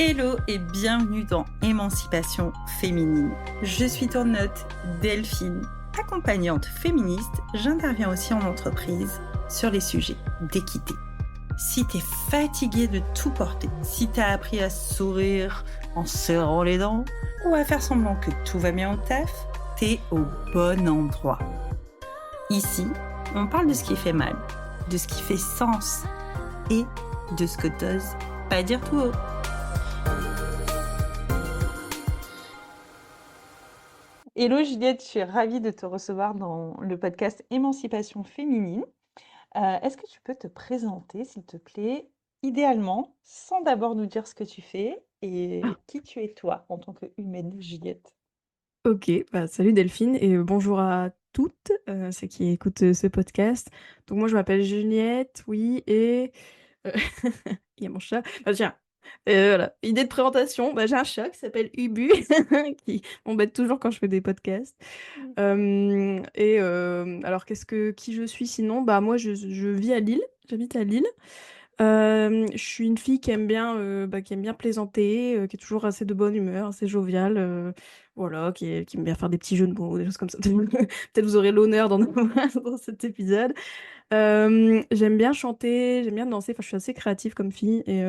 Hello et bienvenue dans Émancipation féminine. Je suis ton hôte Delphine, accompagnante féministe. J'interviens aussi en entreprise sur les sujets d'équité. Si t'es fatigué de tout porter, si t'as appris à sourire en serrant les dents ou à faire semblant que tout va bien au taf, t'es au bon endroit. Ici, on parle de ce qui fait mal, de ce qui fait sens et de ce que t'oses pas dire tout haut. Hello Juliette, je suis ravie de te recevoir dans le podcast Émancipation féminine. Est-ce que tu peux te présenter, s'il te plaît, idéalement, sans d'abord nous dire ce que tu fais et qui tu es toi en tant qu'humaine, Juliette? Ok, salut Delphine et bonjour à toutes ceux qui écoutent ce podcast. Donc moi je m'appelle Juliette, oui, et euh, il y a mon chat. Tiens, voilà, idée de présentation, j'ai un chat qui s'appelle Ubu, qui m'embête toujours quand je fais des podcasts. Alors qui je suis sinon? Moi je vis à Lille, j'habite à Lille. Je suis une fille qui aime bien plaisanter, qui est toujours assez de bonne humeur, assez joviale, voilà, qui aime bien faire des petits jeux de mots, des choses comme ça. Peut-être vous aurez l'honneur d'en avoir dans cet épisode. J'aime bien chanter, j'aime bien danser, enfin je suis assez créative comme fille et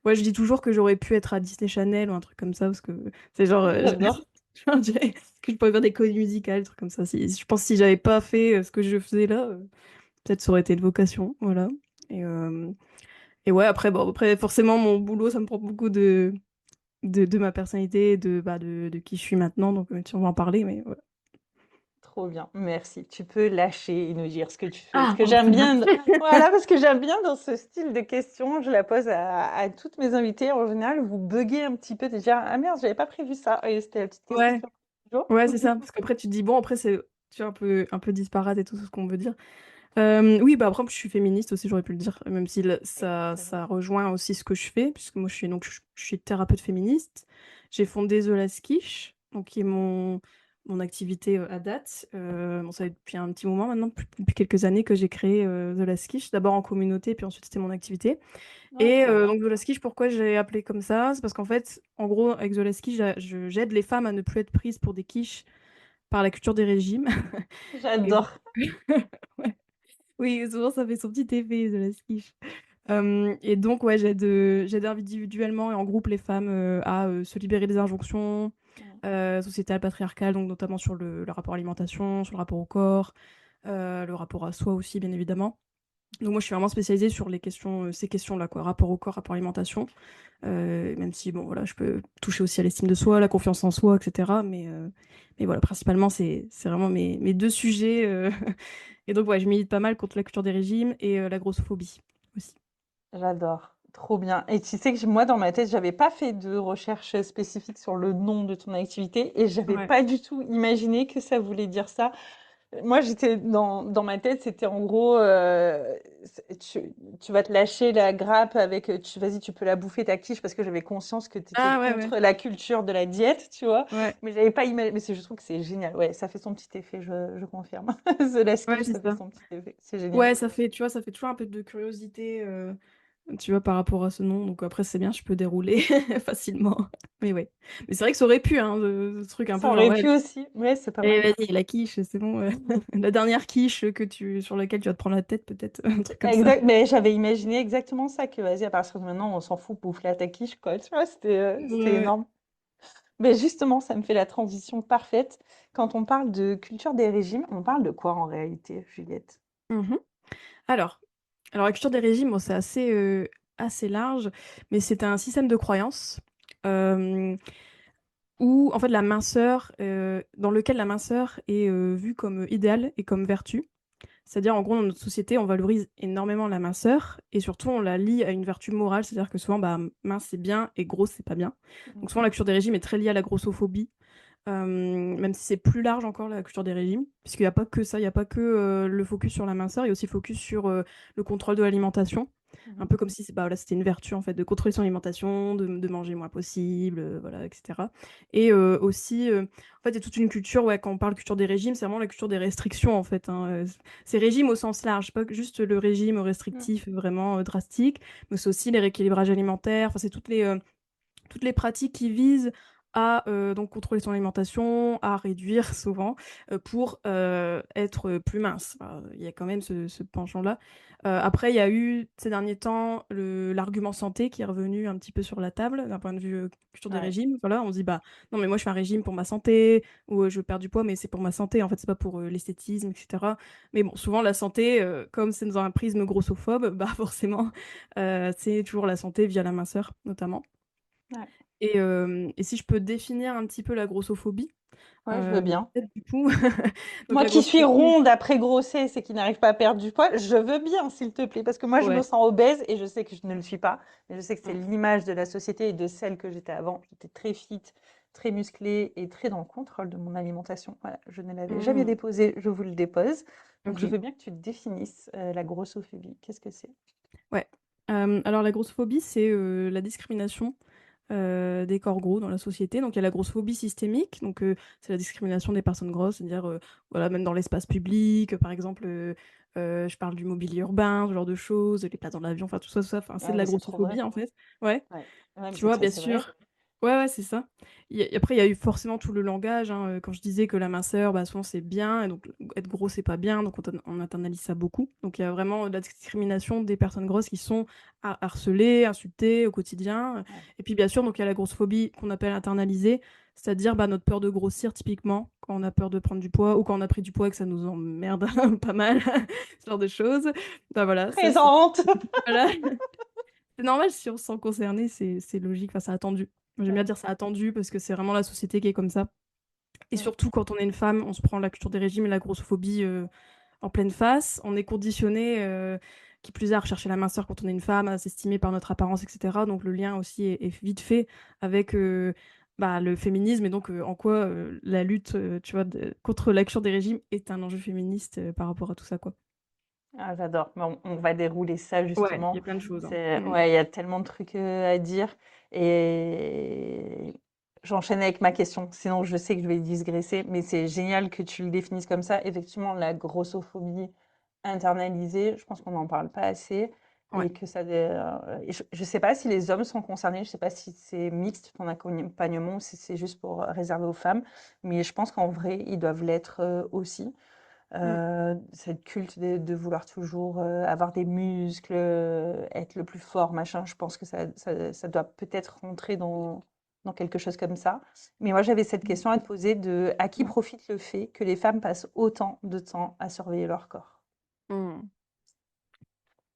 ouais, je dis toujours que j'aurais pu être à Disney Channel ou un truc comme ça parce que c'est genre J'adore. je dirais que je pourrais faire des comédies musicales, des trucs comme ça. Je pense que si j'avais pas fait ce que je faisais là, peut-être ça aurait été une vocation, voilà. Et, euh, et ouais, après, forcément, mon boulot, ça me prend beaucoup de ma personnalité, de qui je suis maintenant. Donc, on va en parler, mais ouais. Trop bien, merci. Tu peux lâcher et nous dire ce que tu fais. Ce Ah, que oh, j'aime très bien. bien, voilà, parce que j'aime bien dans ce style de questions, je la pose à toutes mes invitées. En général, vous buguez un petit peu de dire, ah merde, j'avais pas prévu ça. Et c'était la petite question Ouais, sur le jour. ouais, c'est ça. Parce qu'après, tu te dis, bon, après, c'est tu vois, un peu disparate et tout ce qu'on veut dire. Oui, après, je suis féministe aussi, j'aurais pu le dire, même si Excellent. ça rejoint aussi ce que je fais, puisque moi, je suis thérapeute féministe. J'ai fondé The Last Quiche, donc qui est mon activité à date. Bon, ça fait depuis un petit moment maintenant, depuis quelques années que j'ai créé The Last Quiche, d'abord en communauté, puis ensuite c'était mon activité. Ah, trop bien. Donc The Last Quiche, pourquoi j'ai appelé comme ça? C'est parce qu'en fait, en gros, avec The Last Quiche, j'aide les femmes à ne plus être prises pour des quiches par la culture des régimes. Et donc, J'adore. ouais. Oui, souvent ça fait son petit effet de la quiche. Et donc, ouais, j'aide individuellement et en groupe les femmes à se libérer des injonctions sociétales, patriarcales, donc notamment sur le rapport à l'alimentation, sur le rapport au corps, le rapport à soi aussi, bien évidemment. Donc moi, je suis vraiment spécialisée sur ces questions-là, quoi, rapport au corps, rapport à l'alimentation. Même si, bon, voilà, je peux toucher aussi à l'estime de soi, la confiance en soi, etc. Mais voilà, principalement, c'est vraiment mes deux sujets. Et donc, ouais, je milite pas mal contre la culture des régimes et la grossophobie aussi. J'adore. Trop bien. Et tu sais que moi, dans ma tête, j'avais pas fait de recherche spécifique sur le nom de ton activité et j'avais Ouais. pas du tout imaginé que ça voulait dire ça. Moi, j'étais dans ma tête, c'était en gros, tu vas te lâcher la grappe avec, vas-y, tu peux la bouffer ta quiche parce que j'avais conscience que tu étais Ah ouais, ouais. contre la culture de la diète, tu vois. Ouais, Mais j'avais pas imaginé, je trouve que c'est génial. Ouais, ça fait son petit effet, je confirme. The Last ouais, Quiche, c'est ça fait ça. son petit effet. C'est génial. Ouais, tu vois, ça fait toujours un peu de curiosité, tu vois, par rapport à ce nom. Donc après, c'est bien, je peux dérouler facilement. Mais ouais. Mais c'est vrai que ça aurait pu, hein, ce truc un Ça peu genre, aurait ouais, pu aussi. Ouais, c'est pas allez, mal. vas-y, la quiche, c'est bon. La dernière quiche sur laquelle tu vas te prendre la tête, peut-être, un truc comme ça. Exact, mais j'avais imaginé exactement ça, que vas-y, à partir de maintenant, on s'en fout, bouffe la ta quiche, quoi. Tu vois, c'était Ouais. énorme. Mais justement, ça me fait la transition parfaite. Quand on parle de culture des régimes, on parle de quoi en réalité, Juliette? Mhm. Alors, la culture des régimes, bon, c'est assez large, mais c'est un système de croyance euh, où, en fait, dans lequel la minceur est vue comme idéal et comme vertu. C'est-à-dire, en gros, dans notre société, on valorise énormément la minceur et surtout, on la lie à une vertu morale. C'est-à-dire que souvent, mince, c'est bien et gros, c'est pas bien. Donc, souvent, Mhm. la culture des régimes est très liée à la grossophobie, même si c'est plus large encore, la culture des régimes, puisqu'il n'y a pas que ça, il n'y a pas que le focus sur la minceur, il y a aussi focus sur le contrôle de l'alimentation. Un Mhm. peu comme si voilà, c'était une vertu en fait de contrôler son alimentation, de manger moins possible, voilà, etc. Et aussi, en fait, il y a toute une culture, ouais, quand on parle culture des régimes, c'est vraiment la culture des restrictions en fait, hein. C'est régime au sens large, pas que juste le régime Mhm. restrictif vraiment drastique, mais c'est aussi les rééquilibrages alimentaires, enfin, c'est toutes toutes les pratiques qui visent à, donc contrôler son alimentation, à réduire souvent, pour, être plus mince. Il y a quand même ce penchant-là. Après il y a eu ces derniers temps l'argument santé qui est revenu un petit peu sur la table d'un point de vue, culture des Ouais. régimes. Voilà, on se dit: «Bah, non mais moi je fais un régime pour ma santé» ou, «Je veux perdre du poids mais c'est pour ma santé, en fait, c'est pas pour, l'esthétisme» et cetera. Mais bon, souvent la santé, comme c'est dans un prisme grossophobe, bah, forcément, c'est toujours la santé via la minceur, notamment. Ouais. Et si je peux définir un petit peu la grossophobie, Ouais, je veux bien. peut-être du coup donc Moi la qui suis grossophobie ronde après grossesse et qui n'arrive pas à perdre du poids, je veux bien, s'il te plaît, parce que moi, je me ouais. sens obèse et je sais que je ne le suis pas. Mais je sais que c'est Mmh. l'image de la société et de celle que j'étais avant. J'étais très fit, très musclée et très dans le contrôle de mon alimentation. Voilà, je ne l'avais jamais Mmh. déposé, je vous le dépose. Donc, je OK. veux bien que tu définisses la grossophobie. Qu'est-ce que c'est? Ouais. Alors la grossophobie, c'est, la discrimination, des corps gros dans la société. Donc il y a la grossophobie systémique, donc c'est la discrimination des personnes grosses, c'est-à-dire, voilà, même dans l'espace public, par exemple, je parle du mobilier urbain, ce genre de choses, les places dans l'avion, enfin tout ça, enfin c'est Ouais, de mais la c'est trop vrai. grossophobie, en fait. Ouais. Ouais, ouais, mais Tu vois, bien c'est vrai. sûr. Ouais, ouais, c'est ça. Après, il y a eu forcément tout le langage, hein, quand je disais que la minceur, bah, souvent, c'est bien et donc être gros, c'est pas bien, donc on internalise ça beaucoup. Donc il y a vraiment de la discrimination des personnes grosses qui sont harcelées, insultées au quotidien. Ouais. Et puis, bien sûr, donc il y a la grossophobie qu'on appelle internalisée, c'est-à-dire, bah, notre peur de grossir typiquement, quand on a peur de prendre du poids ou quand on a pris du poids et que ça nous emmerde pas mal, ce genre de choses. Bah, voilà, ça c'est Présente! voilà. C'est normal si on se sent concerné, c'est logique, enfin, c'est attendu. Moi, j'aime bien Ouais. dire c'est attendu parce que c'est vraiment la société qui est comme ça et Mm. surtout quand on est une femme, on se prend la culture des régimes et la grossophobie, en pleine face. On est conditionné, qui plus est, à rechercher la minceur quand on est une femme, à s'estimer par notre apparence et cetera, donc le lien aussi est vite fait avec, bah, le féminisme et donc en quoi, la lutte, tu vois, contre la culture des régimes est un enjeu féministe, par rapport à tout ça, quoi. Ah, j'adore. Mais on va dérouler ça Ouais, il y justement. a plein de choses, hein. C'est, Mmh. ouais, il y a tellement de trucs à dire. Et j'enchaîne avec ma question. Sinon, je sais que je vais digresser, mais c'est génial que tu le définisses comme ça. Effectivement, la grossophobie internalisée, je pense qu'on n'en parle pas assez. Ouais. Et que ça. Et je ne sais pas si les hommes sont concernés, je ne sais pas si c'est mixte ton accompagnement ou si c'est juste pour réserver aux femmes. Mais je pense qu'en vrai, ils doivent l'être aussi. Mmh. Cette culte de vouloir toujours, avoir des muscles, être le plus fort, machin, je pense que ça doit peut-être rentrer dans quelque chose comme ça. Mais moi, j'avais cette question à te poser de à qui Ouais. profite le fait que les femmes passent autant de temps à surveiller leur corps? Mmh.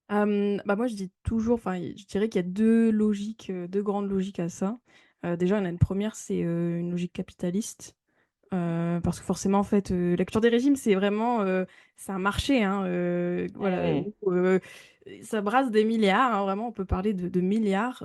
Bah, moi, je dis toujours enfin, je dirais qu'il y a 2 logiques, 2 grandes logiques à ça. Déjà, il y en a une première, c'est, une logique capitaliste. Parce que forcément, en fait, la culture des régimes, c'est vraiment, c'est un marché, hein, Eh voilà, oui, où, ça brasse des milliards, hein, vraiment, on peut parler de milliards,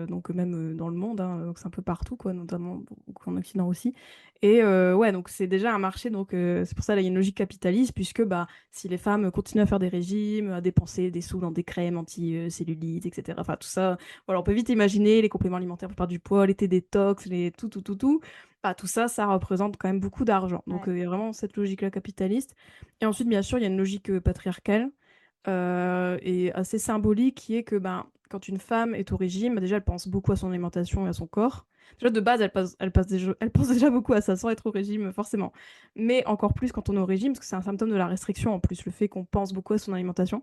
donc même, dans le monde, hein, donc c'est un peu partout, quoi, notamment beaucoup en Occident aussi et ouais, donc c'est déjà un marché, donc c'est pour ça, là, il y a une logique capitaliste puisque, bah, si les femmes continuent à faire des régimes, à dépenser des sous dans des crèmes anti, cellulite et cetera, enfin tout ça, voilà, on peut vite imaginer les compléments alimentaires pour perdre du poids, les thés détox, les tout. Bah, tout ça, ça représente quand même beaucoup d'argent. Donc, ouais, il y a vraiment cette logique-là capitaliste et ensuite, bien sûr, il y a une logique, patriarcale, et assez symbolique qui est que, ben, quand une femme est au régime, bah, déjà, elle pense beaucoup à son alimentation et à son corps. Déjà, de base, elle pense déjà beaucoup à ça sans être au régime, forcément. Mais encore plus quand on est au régime, parce que c'est un symptôme de la restriction, en plus, le fait qu'on pense beaucoup à son alimentation.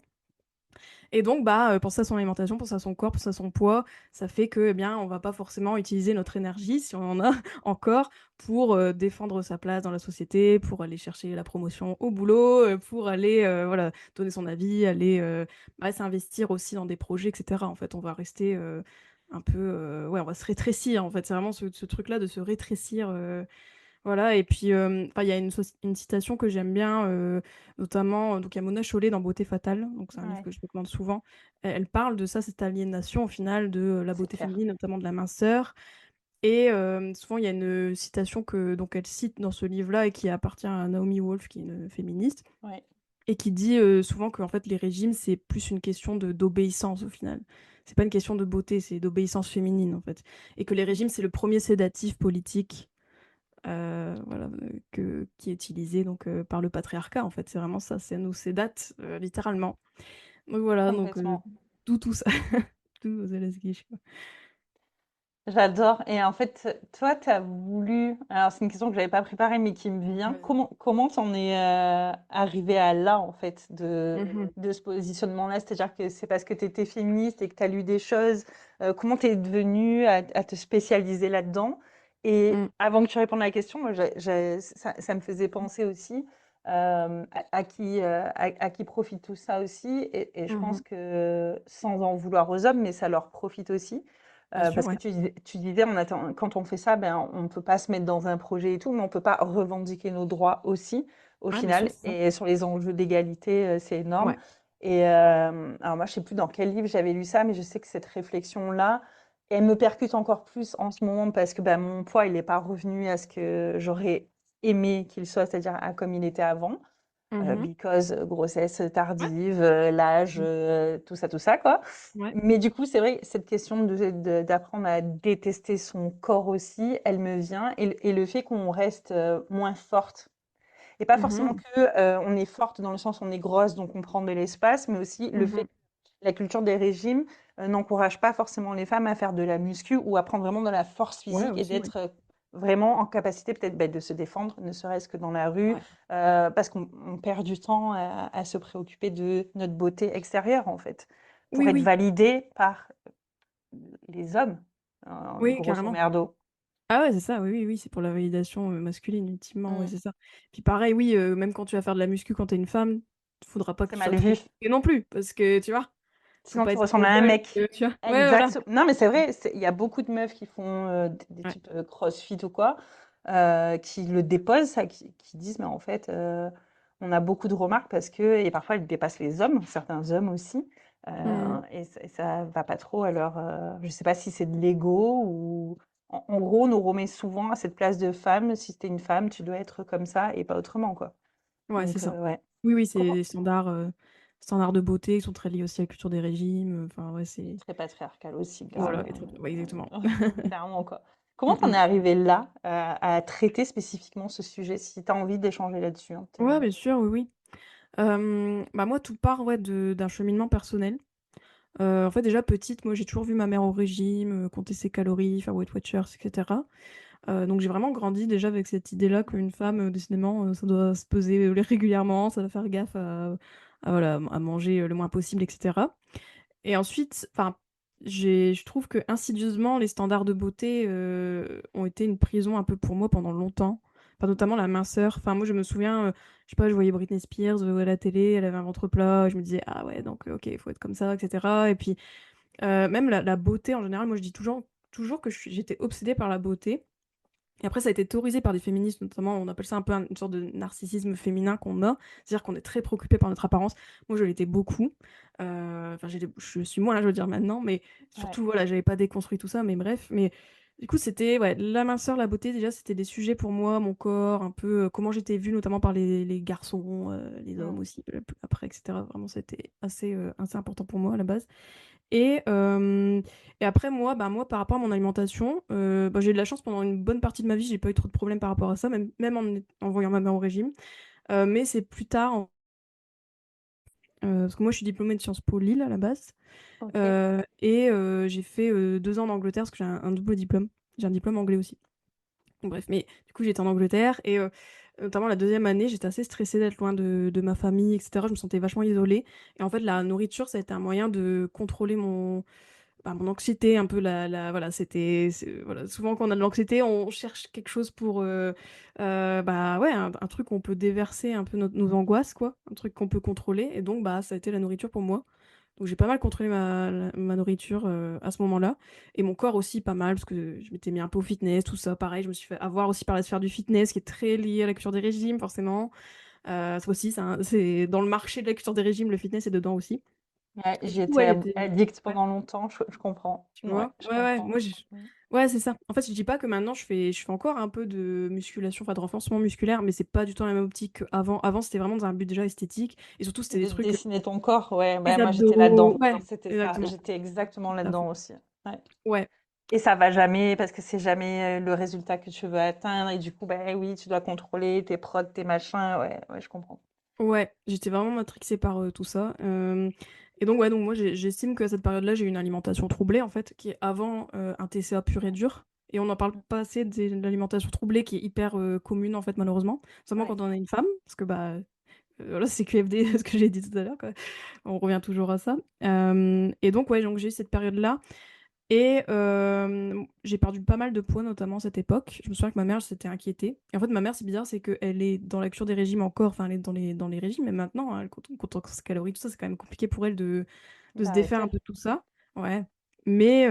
Et donc, bah, penser à son alimentation, penser à son corps, penser à son poids, ça fait que, eh bien, on va pas forcément utiliser notre énergie, si on en a encore, pour, défendre sa place dans la société, pour aller chercher la promotion au boulot, pour aller, voilà, donner son avis, aller, bah, s'investir aussi dans des projets et cetera. En fait, on va rester, un peu, ouais, on va se rétrécir, en fait. C'est vraiment ce truc-là de se rétrécir, voilà et puis, enfin, il y a une citation que j'aime bien, notamment, donc il y a Mona Chollet dans Beauté fatale, donc c'est un livre ouais, que je recommande souvent. Elle parle de ça, cette aliénation au final de, la c'est beauté clair. féminine, notamment de la minceur et souvent il y a une citation que donc elle cite dans ce livre-là et qui appartient à Naomi Wolf, qui est une féministe Ouais, et qui dit, souvent qu'en fait les régimes, c'est plus une question d'obéissance au final. C'est pas une question de beauté, c'est d'obéissance féminine, en fait et que les régimes, c'est le premier sédatif politique voilà, qui est utilisé donc par le patriarcat, en fait. C'est vraiment ça, c'est nous sédate, littéralement. Donc voilà, donc complètement. d'où tout ça, d'où Zelensky, quoi. J'adore. Et en fait, toi, tu as voulu. Alors, c'est une question que j'avais pas préparée, mais qui me vient. Vas-y. Comment t'en es arrivé à là, en fait, Mhm. de ce positionnement-là? C'est-à-dire que c'est parce que tu étais féministe et que tu as lu des choses. Comment tu es devenue à te spécialiser là-dedans? Et Mm. avant que tu répondes à la question, moi, ça me faisait penser aussi à qui profite tout ça aussi. Et je pense Mhm. que sans en vouloir aux hommes, mais ça leur profite aussi. Bien sûr, Parce que ouais. tu disais, quand on fait ça, ben, on ne peut pas se mettre dans un projet et tout, mais on ne peut pas revendiquer nos droits aussi, au Ouais, bien sûr, final. c'est ça. Et sur les enjeux d'égalité, c'est énorme. Ouais. Et alors moi, je ne sais plus dans quel livre j'avais lu ça, mais je sais que cette réflexion-là, elle me percute encore plus en ce moment parce que ben, mon poids, il n'est pas revenu à ce que j'aurais aimé qu'il soit, c'est-à-dire à comme il était avant. Mhm. Because grossesse Ouais. tardive, l'âge, Mm. tout ça, quoi. Ouais. Mais du coup, c'est vrai, cette question d'apprendre à détester son corps aussi, elle me vient. Et le fait qu'on reste moins forte. Et pas forcément Mhm. que on est forte dans le sens où on est grosse, donc on prend de l'espace, mais aussi le fait Mhm. que la culture des régimes n'encourage pas forcément les femmes à faire de la muscu ou à prendre vraiment de la force Ouais, physique et aussi, ouais. d'être vraiment en capacité peut-être de se défendre, ne serait-ce que dans la rue, Ouais. parce qu'on perd du temps à se préoccuper de notre beauté extérieure, en fait, pour Oui, être oui. validé par les hommes, Oui, grosso carrément. merdo. Ah ouais, c'est ça, oui, oui, oui, c'est pour la validation masculine, ultimement, ouais, Mm. c'est ça. Puis pareil, oui, même quand tu vas faire de la muscu quand t'es une femme, faudra pas que C'est tu sois mal trop vu. musclé non plus, parce que tu vois, faut Sinon, pas tu être ressembles trop à un Hulk, mec. tu vois. Ouais, voilà. Exact. Non, mais c'est vrai, il y a beaucoup de meufs qui font des Ouais. types CrossFit ou quoi, qui le déposent, ça, qui disent, mais en fait, on a beaucoup de remarques parce que, et parfois, elles dépassent les hommes, certains hommes aussi, Mhm. et ça va pas trop. Alors, je sais pas si c'est de l'ego ou. En gros, on nous remet souvent à cette place de femme. Si t'es une femme, tu dois être comme ça et pas autrement, quoi. Ouais, c'est Donc, ça. ouais. Oui, oui, c'est Comment? des standards de beauté qui sont très liés aussi à la culture des régimes. Enfin, ouais, c'est. Très patriarcal aussi, Voilà, grave. ouais, exactement. Clairement, quoi. Comment Mm, t'en mm. es arrivé là, à traiter spécifiquement ce sujet, si t'as envie d'échanger là-dessus, hein, Ouais, bien sûr, oui, oui. Bah moi, tout part ouais, d'un cheminement personnel. En fait, déjà petite, moi, j'ai toujours vu ma mère au régime, compter ses calories, faire Weight Watchers, etc. Donc j'ai vraiment grandi déjà avec cette idée-là qu'une femme, décidément, ça doit se peser, régulièrement, ça doit faire gaffe voilà, à manger, le moins possible et cetera. Et ensuite, enfin, je trouve que insidieusement, les standards de beauté, ont été une prison un peu pour moi pendant longtemps. Enfin, notamment la minceur. Enfin, moi, je me souviens, je sais pas, je voyais Britney Spears, à la télé, elle avait un ventre plat, je me disais: «Ah ouais, donc OK, il faut être comme ça» et cetera. Et puis, même la beauté en général, moi, je dis toujours que j'étais obsédée par la beauté. Et après, ça a été théorisé par des féministes, notamment, on appelle ça un peu une sorte de narcissisme féminin qu'on a, c'est-à-dire qu'on est très préoccupé par notre apparence. Moi, je l'étais beaucoup. Enfin, je suis moins là, je veux dire maintenant, mais Ouais. surtout, voilà, j'avais pas déconstruit tout ça, mais bref. Mais du coup, c'était ouais, la minceur, la beauté, déjà, c'était des sujets pour moi, mon corps, un peu comment j'étais vue, notamment par les garçons, les hommes Mm. aussi, après, etc. Vraiment, c'était assez important pour moi à la base. Et après, moi, par rapport à mon alimentation, bah, j'ai eu de la chance pendant une bonne partie de ma vie, j'ai pas eu trop de problèmes par rapport à ça, même en voyant ma mère au régime. Mais c'est plus tard, parce que moi, je suis diplômée de Sciences Po Lille à la base. Ok. Et j'ai fait 2 ans en Angleterre parce que j'ai un double diplôme. J'ai un diplôme anglais aussi. Bref, mais du coup, j'étais en Angleterre et notamment la deuxième année, j'étais assez stressée d'être loin de ma famille, etc. Je me sentais vachement isolée. Et en fait, la nourriture, ça a été un moyen de contrôler mon anxiété, un peu voilà, voilà, souvent quand on a de l'anxiété, on cherche quelque chose pour, bah ouais, un truc où on peut déverser un peu nos angoisses, quoi, un truc qu'on peut contrôler. Et donc, bah, ça a été la nourriture pour moi. Donc j'ai pas mal contrôlé ma nourriture à ce moment-là. Et mon corps aussi pas mal, parce que je m'étais mis un peu au fitness, tout ça. Pareil, je me suis fait avoir aussi par la sphère du fitness, qui est très liée à la culture des régimes, forcément. Ça aussi, c'est dans le marché de la culture des régimes, le fitness est dedans aussi. Ouais, Et j'y du coup, ouais, étais j'étais... addict Ouais. pendant longtemps, je comprends. Tu Ouais, vois? je Ouais, ouais, comprends. moi, Mm. ouais, c'est ça. En fait, je dis pas que maintenant, je fais encore un peu de musculation, enfin de renforcement musculaire, mais c'est pas du tout la même optique qu'avant. Avant, c'était vraiment dans un but déjà esthétique, et surtout, Et c'était des de trucs, dessiner ton corps, ouais, les bah, moi j'étais abdos, là-dedans. ouais, C'était ça, exactement. j'étais exactement À fond. là-dedans aussi. Ouais. Ouais. Et ça va jamais parce que c'est jamais le résultat que tu veux atteindre. Et du coup, bah oui, tu dois contrôler tes prods, tes machins. Ouais, ouais, je comprends. Ouais, j'étais vraiment matrixée par tout ça. Et donc, ouais, donc moi, j'estime que à cette période-là, j'ai eu une alimentation troublée, en fait, qui est avant un TCA pur et dur. Et on n'en parle pas assez de l'alimentation troublée, qui est hyper commune, en fait, malheureusement. Notamment Ouais. quand on est une femme, parce que, bah, voilà, c'est QFD, ce que j'ai dit tout à l'heure, quoi. On revient toujours à ça. Et donc, ouais, donc j'ai eu cette période-là. Et j'ai perdu pas mal de poids, notamment à cette époque. Je me souviens que ma mère s'était inquiétée. Et en fait, ma mère, c'est bizarre, c'est qu'elle est dans la cure des régimes encore, enfin, elle est dans les régimes, mais maintenant, hein, elle compte ses calories, tout ça, c'est quand même compliqué pour elle de se défaire un D'arrêter. peu de tout ça. Ouais. Mais,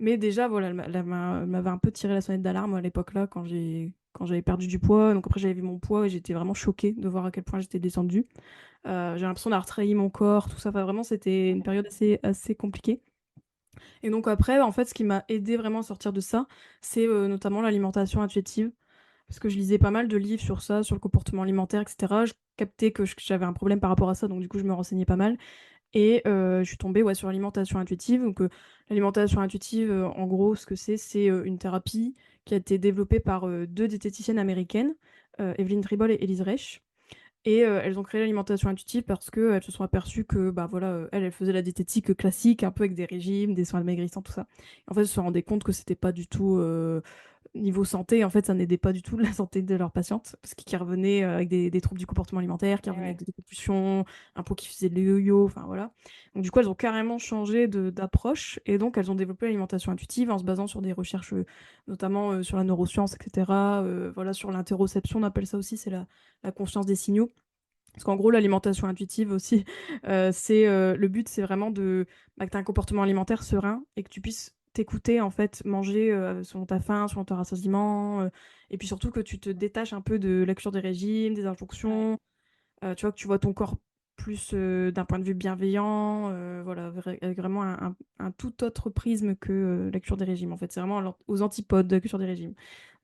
mais déjà, voilà, elle m'avait un peu tiré la sonnette d'alarme à l'époque-là, quand j'avais perdu du poids. Donc après, j'avais vu mon poids et j'étais vraiment choquée de voir à quel point j'étais descendue. J'ai l'impression d'avoir trahi mon corps, tout ça. Enfin, vraiment, c'était une période assez compliquée. Et donc après, en fait, ce qui m'a aidé vraiment à sortir de ça, c'est notamment l'alimentation intuitive. Parce que je lisais pas mal de livres sur ça, sur le comportement alimentaire, etc. Je captais que j'avais un problème par rapport à ça, donc du coup, je me renseignais pas mal. Et je suis tombée ouais, sur l'alimentation intuitive. Donc, l'alimentation intuitive, en gros, ce que c'est une thérapie qui a été développée par deux diététiciennes américaines, Evelyn Tribble et Elise Reich. Et elles ont créé l'alimentation intuitive parce qu'elles se sont aperçues que bah voilà, elles faisaient la diététique classique, un peu avec des régimes, des soins maigrissants, tout ça. Et en fait, elles se sont rendues compte que c'était pas du tout niveau santé. En fait, ça n'aidait pas du tout la santé de leurs patientes parce qu'ils revenaient avec des troubles du comportement alimentaire, qui Et revenaient ouais. avec des compulsions, un pot qui faisait le yo-yo, enfin voilà. Donc du coup, elles ont carrément changé d'approche et donc elles ont développé l'alimentation intuitive en se basant sur des recherches, notamment sur la neuroscience, etc. Voilà, sur l'interoception, on appelle ça aussi, c'est la conscience des signaux. Parce qu'en gros, l'alimentation intuitive aussi, le but, c'est vraiment que tu aies un comportement alimentaire serein et que tu puisses t'écouter, en fait, manger selon ta faim, selon ton rassasiement, et puis surtout que tu te détaches un peu de la cure des régimes, des Ouais. injonctions, tu vois, que tu vois ton corps plus d'un point de vue bienveillant, voilà, avec vraiment un tout autre prisme que la cure des régimes. En fait, c'est vraiment aux antipodes de la cure des régimes.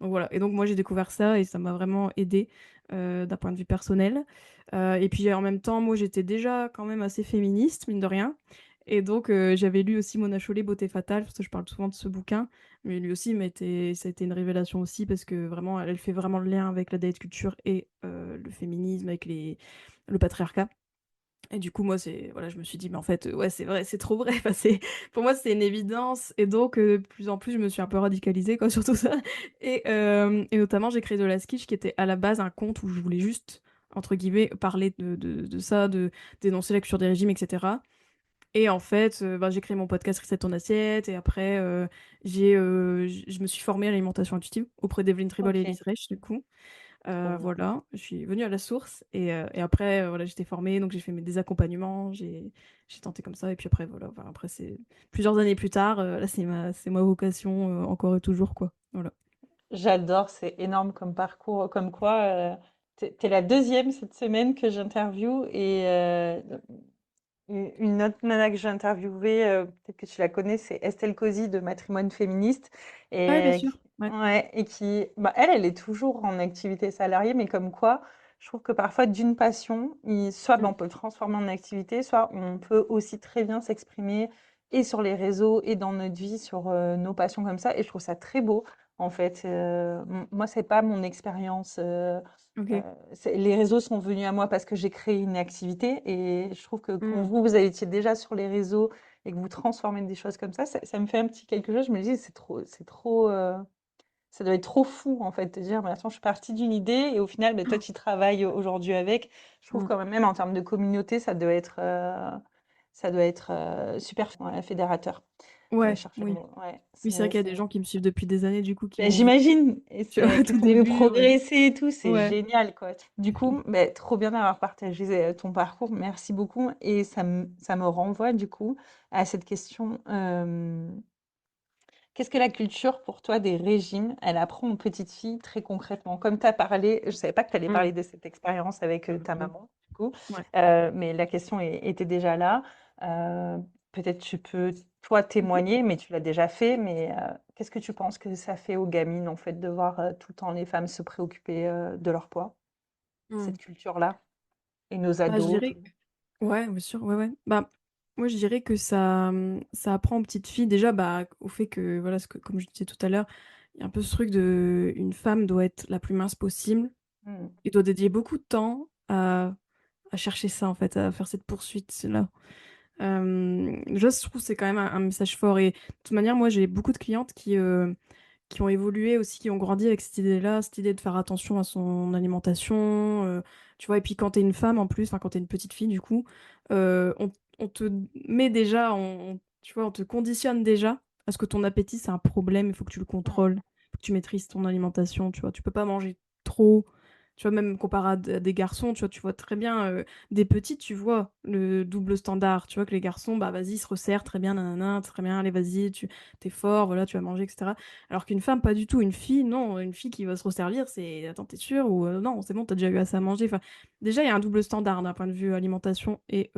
Donc voilà. Et donc moi, j'ai découvert ça et ça m'a vraiment aidé d'un point de vue personnel. Et puis en même temps, moi, j'étais déjà quand même assez féministe, mine de rien. Et donc, j'avais lu aussi Mona Chollet, Beauté fatale, parce que je parle souvent de ce bouquin. Mais lui aussi, ça a été une révélation aussi, parce que vraiment, elle fait vraiment le lien avec la diet culture et le féminisme, avec le patriarcat. Et du coup, moi, voilà, je me suis dit, mais en fait, ouais, c'est vrai, c'est trop vrai. Enfin, pour moi, c'est une évidence. Et donc, de plus en plus, je me suis un peu radicalisée, quoi, sur tout ça. Et notamment, j'ai créé de la Skitch, qui était à la base un compte où je voulais juste, entre guillemets, parler de ça, de dénoncer la culture des régimes, etc. Et en fait, bah, j'ai créé mon podcast Reset ton assiette. Et après, je me suis formée à l'alimentation intuitive auprès d'Evelyn Tribble et Ok. Elise Reich, du coup. Trop bien. Voilà, je suis venue à la source et après, voilà, j'étais formée, donc j'ai fait des accompagnements, j'ai tenté comme ça. Et puis après, voilà, enfin, après, c'est plusieurs années plus tard, là, c'est ma vocation encore et toujours, quoi. Voilà. J'adore, c'est énorme comme parcours, comme quoi t'es la deuxième cette semaine que j'interviewe et une autre nana que j'ai interviewée, peut-être que tu la connais, c'est Estelle Cozy de Matrimoine Féministe Ouais, bien et sûr. Ouais. ouais, et qui, bah, elle est toujours en activité salariée, mais comme quoi, je trouve que parfois d'une passion, soit bah, Mm. on peut le transformer en activité, soit on peut aussi très bien s'exprimer et sur les réseaux et dans notre vie sur nos passions comme ça, et je trouve ça très beau. En fait, moi, c'est pas mon expérience. Ok. Les réseaux sont venus à moi parce que j'ai créé une activité et je trouve que quand Mm. vous étiez déjà sur les réseaux et que vous transformez des choses comme ça me fait un petit quelque chose. Je me dis, ça doit être trop fou en fait de dire, mais attends, je suis partie d'une idée et au final, bah, toi, tu travailles aujourd'hui avec. Je trouve Mm. quand même en termes de communauté, ça doit être super ouais, fédérateur. Je Ouais, cherchais le oui. mot. Ouais, Oui, c'est vrai qu'il y a c'est des gens qui me suivent depuis des années, du coup, qui ben, m'ont vu, j'imagine, et tu vois, au qui tout t'ont vu début, ouais. progresser et tout, c'est Ouais. génial, quoi. Du coup, ben, trop bien d'avoir partagé ton parcours, merci beaucoup. Et ça me renvoie, du coup, à cette question, qu'est-ce que la culture, pour toi, des régimes, elle apprend aux petites filles très concrètement? Comme tu as parlé, je savais pas que tu allais Mm. parler de cette expérience avec ta Mm. maman, du coup, Ouais. mais la question était déjà là. Euh, Peut-être tu peux, toi, Mhm. témoigner, mais tu l'as déjà fait, mais qu'est-ce que tu penses que ça fait aux gamines, en fait, de voir tout le temps les femmes se préoccuper de leur poids, Mm. cette culture-là, et nos Bah, je ados, tout. dirais. Ouais, bien sûr, ouais, ouais. Bah, moi, je dirais que ça apprend aux petites filles, déjà, bah, au fait que, voilà, comme je disais tout à l'heure, il y a un peu ce truc de une femme doit être la plus mince possible Mm. et doit dédier beaucoup de temps à chercher ça, en fait, à faire cette poursuite-là. Déjà, je trouve que c'est quand même un message fort et de toute manière, moi, j'ai beaucoup de clientes qui ont évolué aussi, qui ont grandi avec cette idée-là, cette idée de faire attention à son alimentation, tu vois? Et puis quand tu es une femme en plus, enfin quand tu es une petite fille du coup, on te met déjà tu vois, on te conditionne déjà à ce que ton appétit, c'est un problème, il faut que tu le Ouais. contrôles, faut que tu maîtrises ton alimentation, tu vois? Tu peux pas manger trop, tu vois? Même comparé à des garçons, tu vois très bien, des petits, tu vois le double standard, tu vois? Que les garçons, bah, vas-y, ils se resserrent très bien, nanana, très bien, allez vas-y, tu es fort, voilà, tu vas manger et cetera. Alors qu'une femme, pas du tout. Une fille, non, une fille qui va se resservir, c'est: «Attends, tu sûr?» ou «Non, c'est bon, tu as déjà eu assez à manger». Enfin, déjà, il y a un double standard d'un point de vue alimentation et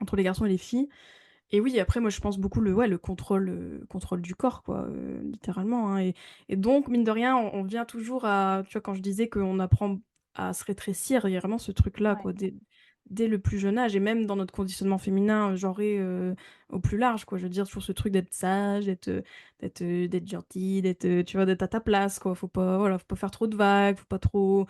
entre les garçons et les filles. Et oui, après, moi, je pense beaucoup le contrôle du corps, quoi, littéralement, hein, et donc mine de rien, on vient toujours à tu vois, quand je disais qu'on apprend à se rétrécir, il y a vraiment ce truc-là, Ouais. quoi, dès le plus jeune âge et même dans notre conditionnement féminin, genré, au plus large, quoi. Je veux dire, toujours ce truc d'être sage, d'être gentil, tu vois, d'être à ta place, quoi. Faut pas faire trop de vagues, faut pas trop,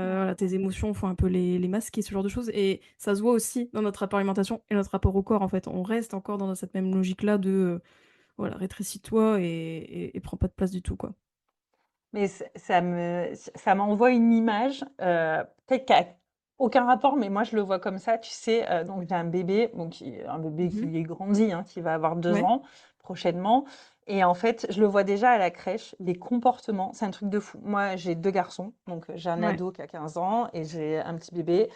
Ouais. voilà, tes émotions, faut un peu les masquer, ce genre de choses et ça se voit aussi dans notre rapport à l'alimentation et notre rapport au corps, en fait. On reste encore dans cette même logique-là de, voilà, rétrécis-toi et prends pas de place du tout, quoi. Mais ça m'envoie une image, peut-être qui a aucun rapport, mais moi je le vois comme ça. Tu sais, donc j'ai un bébé, un bébé Mmh. qui est grandi, hein, qui va avoir 2 Ouais, ans prochainement. Et en fait, je le vois déjà à la crèche, les comportements, c'est un truc de fou. Moi, j'ai 2 garçons, donc j'ai un ouais. ado qui a 15 ans et j'ai un petit bébé.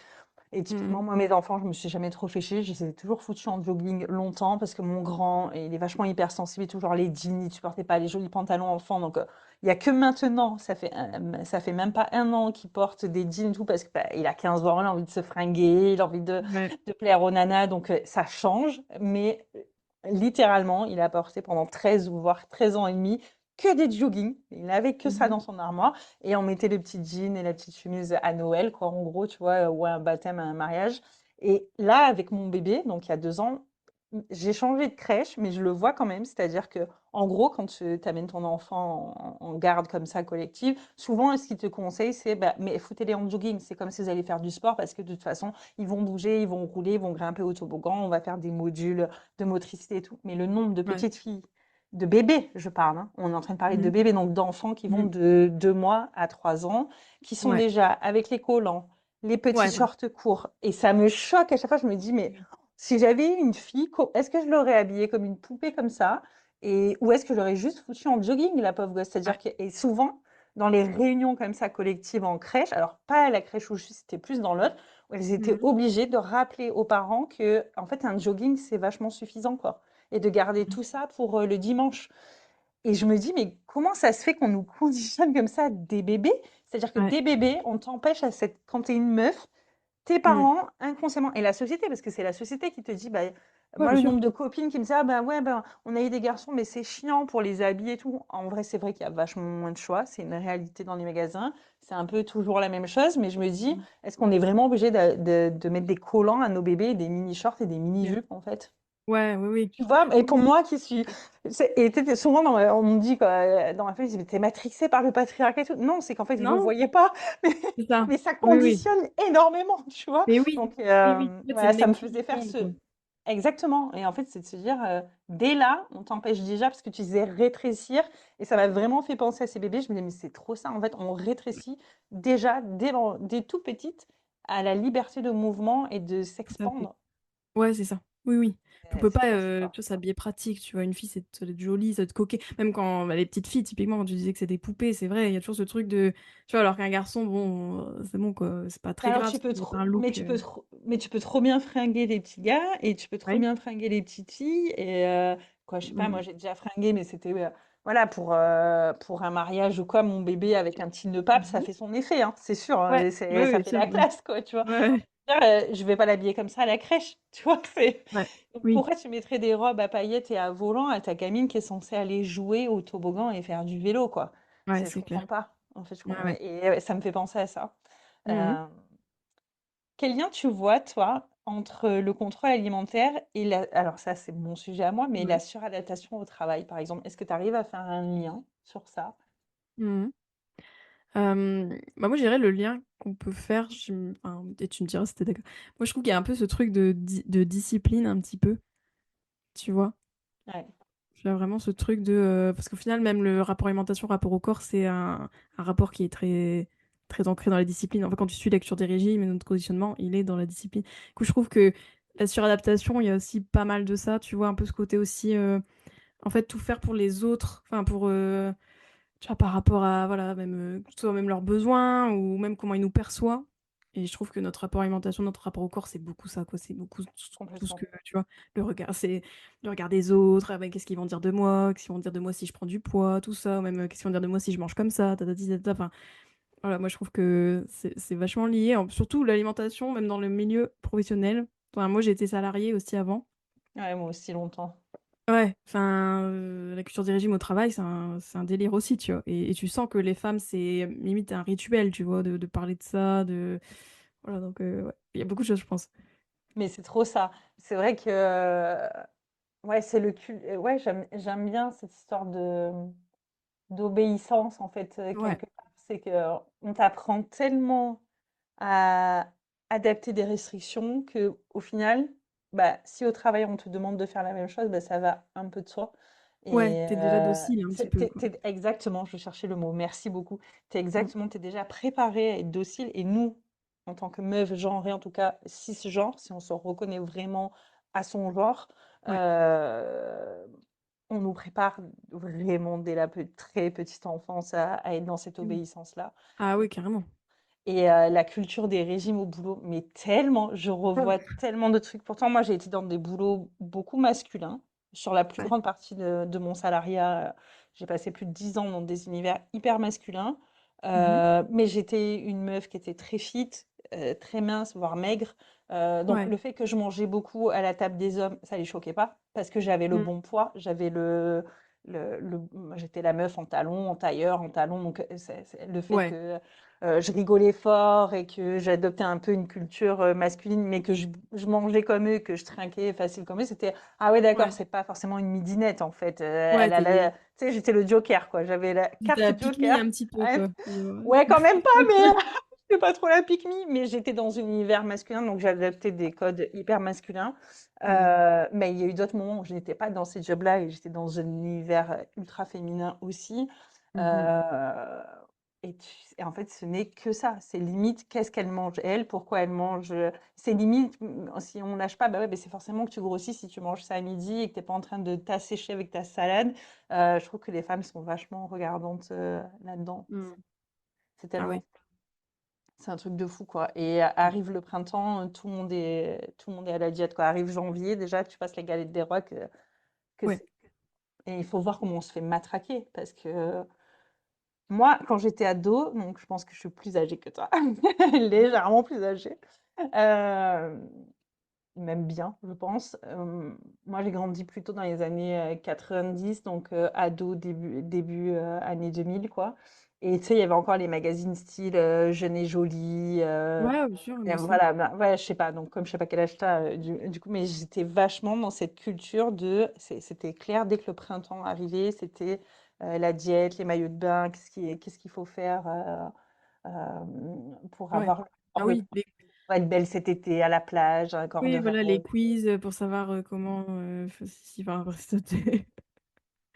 Et Mmh. typiquement, moi, mes enfants, je me suis jamais trop fait chier. Je les ai toujours foutus en jogging longtemps parce que mon grand, il est vachement hypersensible, et toujours les jeans, il supportait pas les jolis pantalons enfants. Donc, il y a que maintenant, ça fait même pas un an qu'il porte des jeans et tout parce que bah, il a 15 ans, il a envie de se fringuer, il a envie Ouais. de plaire aux nanas. Donc, ça change. Mais littéralement, il a porté pendant 13 ou voire 13 ans et demi que des joggings. Il n'avait que ça Mmh. dans son armoire. Et on mettait le petit jean et la petite chemise à Noël, quoi, en gros, tu vois, ou à un baptême, à un mariage. Et là, avec mon bébé, donc il y a 2 ans, j'ai changé de crèche, mais je le vois quand même. C'est-à-dire que, en gros, quand tu amènes ton enfant en garde comme ça, collective, souvent, ce qu'ils te conseillent, c'est, bah, mais foutez-les en jogging. C'est comme si vous alliez faire du sport parce que de toute façon, ils vont bouger, ils vont rouler, ils vont grimper au toboggan, on va faire des modules de motricité et tout. Mais le nombre de Ouais. petites filles, de bébés, je parle, hein, on est en train de parler de Mmh. bébés, donc d'enfants qui vont Mmh. de 2 mois à 3 ans, qui sont Ouais. déjà avec les collants, les petits Ouais, voilà. shorts courts. Et ça me choque à chaque fois, je me dis, mais Oui. si j'avais eu une fille, est-ce que je l'aurais habillée comme une poupée comme ça? Ou est-ce que je l'aurais juste foutue en jogging, la pauvre gosse? Ouais. C'est-à-dire que, et souvent, dans les réunions comme ça collectives en crèche, alors pas à la crèche où je suis, c'était plus dans l'autre, où elles étaient Mmh. obligées de rappeler aux parents que, en fait, un jogging, c'est vachement suffisant, quoi. Et de garder Mmh. tout ça pour le dimanche. Et je me dis, mais comment ça se fait qu'on nous conditionne comme ça des bébés? C'est-à-dire que Ouais. des bébés, on t'empêche quand t'es une meuf, tes Mmh. parents, inconsciemment, et la société, parce que c'est la société qui te dit, bah, Ouais, moi, bien le sûr. nombre de copines qui me disaient, ah bah ouais, ben, on a eu des garçons, mais c'est chiant pour les habiller et tout. En vrai, c'est vrai qu'il y a vachement moins de choix, c'est une réalité dans les magasins, c'est un peu toujours la même chose, mais je me dis, Mmh. est-ce qu'on est vraiment obligé de mettre des collants à nos bébés, des mini-shorts et des OK. mini-jupes, en fait? Ouais, oui, oui. Tu vois? Et Oui, pour oui. moi qui suis souvent on me dit quoi, dans ma famille, ils disent: «Mais tu matrixée par le patriarcat et tout». Non, c'est qu'en fait, je le Non, voyais pas, mais c'est ça. mais ça Oui, oui. conditionne énormément, tu vois? Mais oui. Donc Oui, oui. En fait, c'est voilà, le ça me nec plus faisait faire ultra, ce quoi. exactement, et en fait, c'est de se dire, dès là, on t'empêche déjà parce que tu disais rétrécir, et ça m'a vraiment fait penser à ces bébés. Je me disais: «Mais c'est trop ça, en fait, on rétrécit déjà dès toute petite à la liberté de mouvement et de Tout à fait. s'expandre». Ouais, c'est ça. Oui, oui. Puis on peut C'est pas, hyper fort. tu vois, s'habiller pratique, tu vois? Une fille, ça doit être joli, ça doit être coquet. Même quand, bah, les petites filles, typiquement, quand tu disais que c'est des poupées, c'est vrai, il y a toujours ce truc de tu vois? Alors qu'un garçon, bon, c'est bon, quoi, c'est pas Mais très alors grave, il y a pas un look, mais tu peux trop bien fringuer les petits gars et tu peux trop ouais. bien fringuer les petites filles, et quoi, je sais pas, Mmh. moi j'ai déjà fringué, mais c'était, voilà, pour un mariage ou quoi, mon bébé avec un petit nœud pape, Mmh ça mh. fait son effet, hein, c'est sûr, hein, Ouais. et Ouais, ça bien fait sûr, la ouais. classe, quoi, tu vois? Ouais, ouais. Je vais pas l'habiller comme ça à la crèche, tu vois? Ouais. Donc Oui. pourquoi tu mettrais des robes à paillettes et à volants à ta gamine qui est censée aller jouer au toboggan et faire du vélo, quoi? Ouais, Je c'est clair. comprends pas, en fait, Ouais, ouais. et ouais, ça me fait penser à ça. Mmh mh. Hem Quel lien tu vois, toi, entre le contrôle alimentaire et alors ça, c'est mon sujet à moi, mais la Ouais. suradaptation au travail, par exemple? Est-ce que tu arrives à faire un lien sur ça? Mmh mh. Bah, moi, je dirais le lien qu'on peut faire, enfin, et tu me diras si tu d'accord. Moi, je trouve qu'il y a un peu ce truc de discipline un petit peu, tu vois? Ouais, Il y a vraiment ce truc parce qu'au final, même le rapport alimentation, rapport au corps, c'est un rapport qui est très, très ancré dans la discipline. En fait, quand tu suis lecture des régimes et notre conditionnement, il est dans la discipline. Du coup, je trouve que la suradaptation, il y a aussi pas mal de ça, tu vois, un peu ce côté aussi, en fait, tout faire pour les autres, enfin, tu vois, par rapport à, voilà, même, que ce soit même leurs besoins ou même comment ils nous perçoivent. Et je trouve que notre rapport à l'alimentation, notre rapport au corps, c'est beaucoup ça, quoi. C'est beaucoup tout ce complètement. que, tu vois, c'est le regard des autres, ah ben, qu'est-ce qu'ils vont dire de moi, qu'est-ce qu'ils vont dire de moi si je prends du poids, tout ça, ou même qu'est-ce qu'ils vont dire de moi si je mange comme ça, tatati, tatata. Enfin, voilà, moi je trouve que c'est vachement lié, surtout l'alimentation, même dans le milieu professionnel. Enfin, moi j'ai été salariée aussi avant. Ouais, moi aussi longtemps. Ouais, enfin, la culture des régimes au travail, c'est un délire aussi, tu vois? Et tu sens que les femmes, c'est limite un rituel, tu vois? De parler de ça, voilà, donc ouais, il y a beaucoup de choses, je pense. Mais c'est trop ça. C'est vrai que ouais, c'est ouais, j'aime bien cette histoire de d'obéissance en fait Ouais, quelque part. C'est que on t'apprend tellement à adapter des restrictions que au final, bah, si au travail on te demande de faire la même chose, bah, ça va un peu de soi. ouais, Et tu déjà docile un petit peu, quoi. exactement, je cherchais le mot, merci beaucoup. Mmh. T'es déjà préparé à être docile. Et nous, en tant que meuf genrée, en tout cas cisgenre, si on se reconnaît vraiment à son genre, Ouais. euh, on nous prépare vraiment dès la très petite enfance à être dans cette Oui. obéissance-là. Ah oui, carrément. Et la culture des régimes au boulot, mais tellement, je revois tellement de trucs. Pourtant, moi, j'ai été dans des boulots beaucoup masculins. Sur la plus Ouais. grande partie de mon salariat, j'ai passé plus de 10 ans dans des univers hyper masculins. Mmh. Mais j'étais une meuf qui était très fit, très mince, voire maigre. Donc, Ouais. le fait que je mangeais beaucoup à la table des hommes, ça les choquait pas, parce que j'avais le Mmh. bon poids, j'avais j'étais la meuf en talons, en tailleur, en talons. Donc, le fait Ouais. que je rigolais fort et que j'adoptais un peu une culture masculine, mais que je mangeais comme eux, que je trinquais facile comme eux, c'était ah ouais, d'accord, Ouais. c'est pas forcément une midinette en fait. Ouais, Tu sais, j'étais le Joker quoi, j'avais la tu carte as pick me Joker. un petit peu, Ouais, quoi. ouais, quand même pas, mais je suis pas trop la pique me, mais j'étais dans un univers masculin, donc j'adoptais des codes hyper masculins. Mmh. Mais il y a eu d'autres moments où je n'étais pas dans ces jobs-là et j'étais dans un univers ultra féminin aussi. Mmh. Euh, et en fait, ce n'est que ça. C'est limite, qu'est-ce qu'elle mange elle, pourquoi elle mange. C'est limite, si on lâche pas, bah ouais, bah c'est forcément que tu grossis si tu manges ça à midi et que t'es pas en train de t'assécher avec ta salade. Je trouve que les femmes sont vachement regardantes là-dedans. Mmh. C'est Ah tellement, ouais. c'est un truc de fou, quoi. Et arrive le printemps, tout le monde est à la diète, quoi. Arrive janvier, déjà, tu passes les galettes des rois Ouais. et il faut voir comment on se fait matraquer. Parce que moi, quand j'étais ado, donc je pense que je suis plus âgée que toi, légèrement plus âgée, euh, même bien, je pense. Moi, j'ai grandi plutôt dans les années 90, donc ado, début années 2000, quoi. Et tu sais, il y avait encore les magazines style Jeune et Jolie. Ouais, bien sûr, Et moi aussi. voilà, bah, ouais, je sais pas. Donc, comme je sais pas quel âge t'as, du coup, mais j'étais vachement dans cette culture c'était clair, dès que le printemps arrivait, c'était la diète, les maillots de bain, qu'est-ce qu'il faut faire pour Ouais. Ah avoir le oui, temps pour être belle cet été à la plage, un corps de oui, voilà, les rose. quiz, pour savoir, comment, si enfin, c'était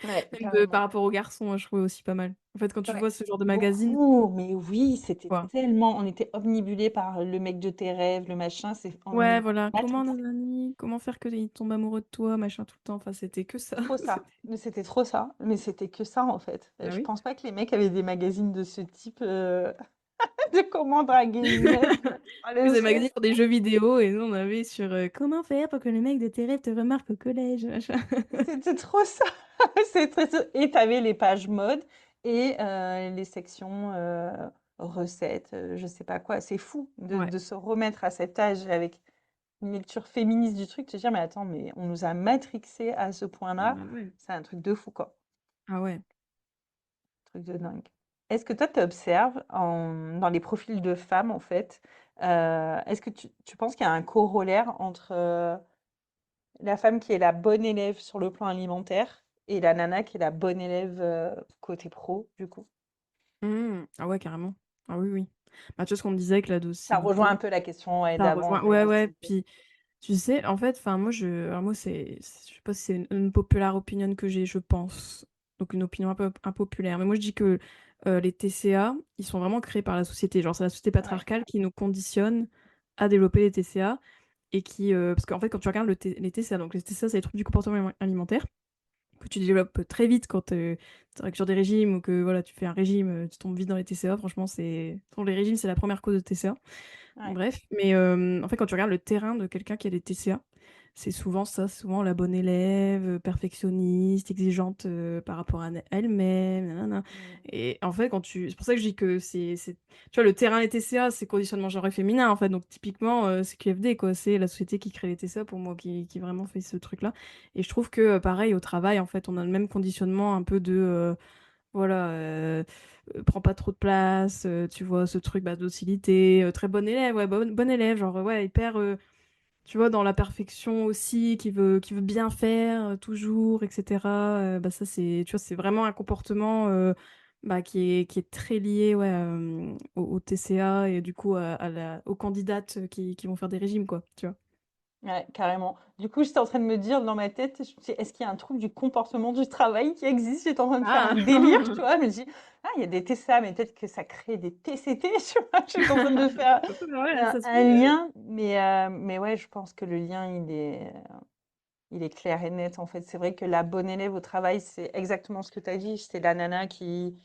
Ouais, même par carrément. rapport aux garçons, moi, je trouvais aussi pas mal. En fait, quand tu Ouais. vois ce genre de magazine, Beaucoup, mais oui, c'était quoi. tellement, on était omnibulés par le mec de tes rêves, le machin, on Ouais, nous voilà, comment matrixait. nanani, comment faire qu'il tombe amoureux de toi, machin, tout le temps, enfin, c'était que ça. Trop ça. C'était Mais c'était trop ça. Mais c'était que ça, en fait. ah Je oui? pense pas que les mecs avaient des magazines de ce type, de comment draguer une meuf. Oui, Allez, c'est magazine sur des jeux vidéo et nous, on avait sur, comment faire pour que le mec de tes rêves te remarque au collège, machin. c'était trop ça. Et t'avais les pages mode et les sections recettes, je sais pas quoi. C'est fou Ouais. de se remettre à cet âge avec une lecture féministe du truc, te dire, mais attends, mais on nous a matrixés à ce point-là. Bah, ouais. C'est un truc de fou, quoi. Ah ouais. Truc de dingue. Est-ce que toi, tu observes dans les profils de femmes, en fait, est-ce que tu penses qu'il y a un corollaire entre la femme qui est la bonne élève sur le plan alimentaire et la nana qui est la bonne élève côté pro, du coup? Ah ouais, carrément. Ah oui, oui. Bah, tu vois ce qu'on me disait avec la Ça rejoint docilité, un peu la question, ouais, ça d'avant rejoint de la ouais, ouais, docilité. puis tu sais, en fait, enfin moi je sais pas si c'est une populaire opinion que j'ai, je pense, donc une opinion un peu impopulaire, mais moi je dis que, les TCA, ils sont vraiment créés par la société. Genre c'est la société Ouais, patriarcale qui nous conditionne à développer les TCA et qui, parce qu'en fait quand tu regardes les TCA, donc les TCA c'est les troubles du comportement alimentaire que tu développes très vite quand tu es sur des régimes ou que voilà, tu fais un régime, tu tombes vite dans les TCA. Franchement, les régimes, c'est la première cause de TCA. ouais. Bref, mais en fait, quand tu regardes le terrain de quelqu'un qui a des TCA, c'est souvent ça, souvent la bonne élève, perfectionniste, exigeante par rapport à elle-même, nanana. Mm. Et en fait, c'est pour ça que je dis que tu vois, le terrain des TCA, c'est conditionnement genre et féminin, en fait. Donc, typiquement, c'est QFD, quoi. C'est la société qui crée les TCA, pour moi, qui vraiment fait ce truc-là. Et je trouve que, pareil, au travail, en fait, on a le même conditionnement un peu de, voilà, prends pas trop de place, tu vois, ce truc, bah, docilité, très bon élève, ouais, bon élève, genre, ouais, hyper, tu vois, dans la perfection aussi, qui veut bien faire, toujours, etc. Bah, ça, tu vois, c'est vraiment un comportement, bah, qui est très lié, ouais, au TCA et du coup, aux candidates qui vont faire des régimes, quoi, tu vois. Ouais, carrément. Du coup, j'étais en train de me dire dans ma tête, je me dis, est-ce qu'il y a un trouble du comportement du travail qui existe? J'étais en train de faire un Ah! délire, tu vois. Je me dis, ah, il y a des TCA, mais peut-être que ça crée des TCT, tu vois. J'étais en train de faire Ouais, ça se un fait. lien, mais ouais, je pense que le lien, il est clair et net, en fait. C'est vrai que la bonne élève au travail, c'est exactement ce que tu as dit. C'est la nana qui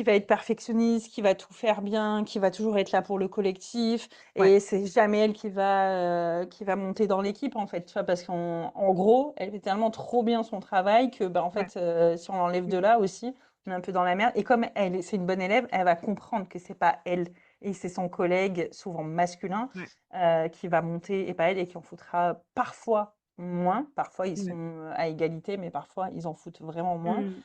va être perfectionniste, qui va tout faire bien, qui va toujours être là pour le collectif. Ouais. Et c'est jamais elle qui va monter dans l'équipe, en fait, tu vois, parce qu'en gros, elle fait tellement trop bien son travail que, bah, en Ouais. fait, si on l'enlève de là aussi, on est un peu dans la merde. Et comme c'est une bonne élève, elle va comprendre que c'est pas elle et c'est son collègue, souvent masculin, Ouais. qui va monter et pas elle et qui en foutra parfois moins. Parfois, ils Ouais. sont à égalité, mais parfois, ils en foutent vraiment moins. Mm.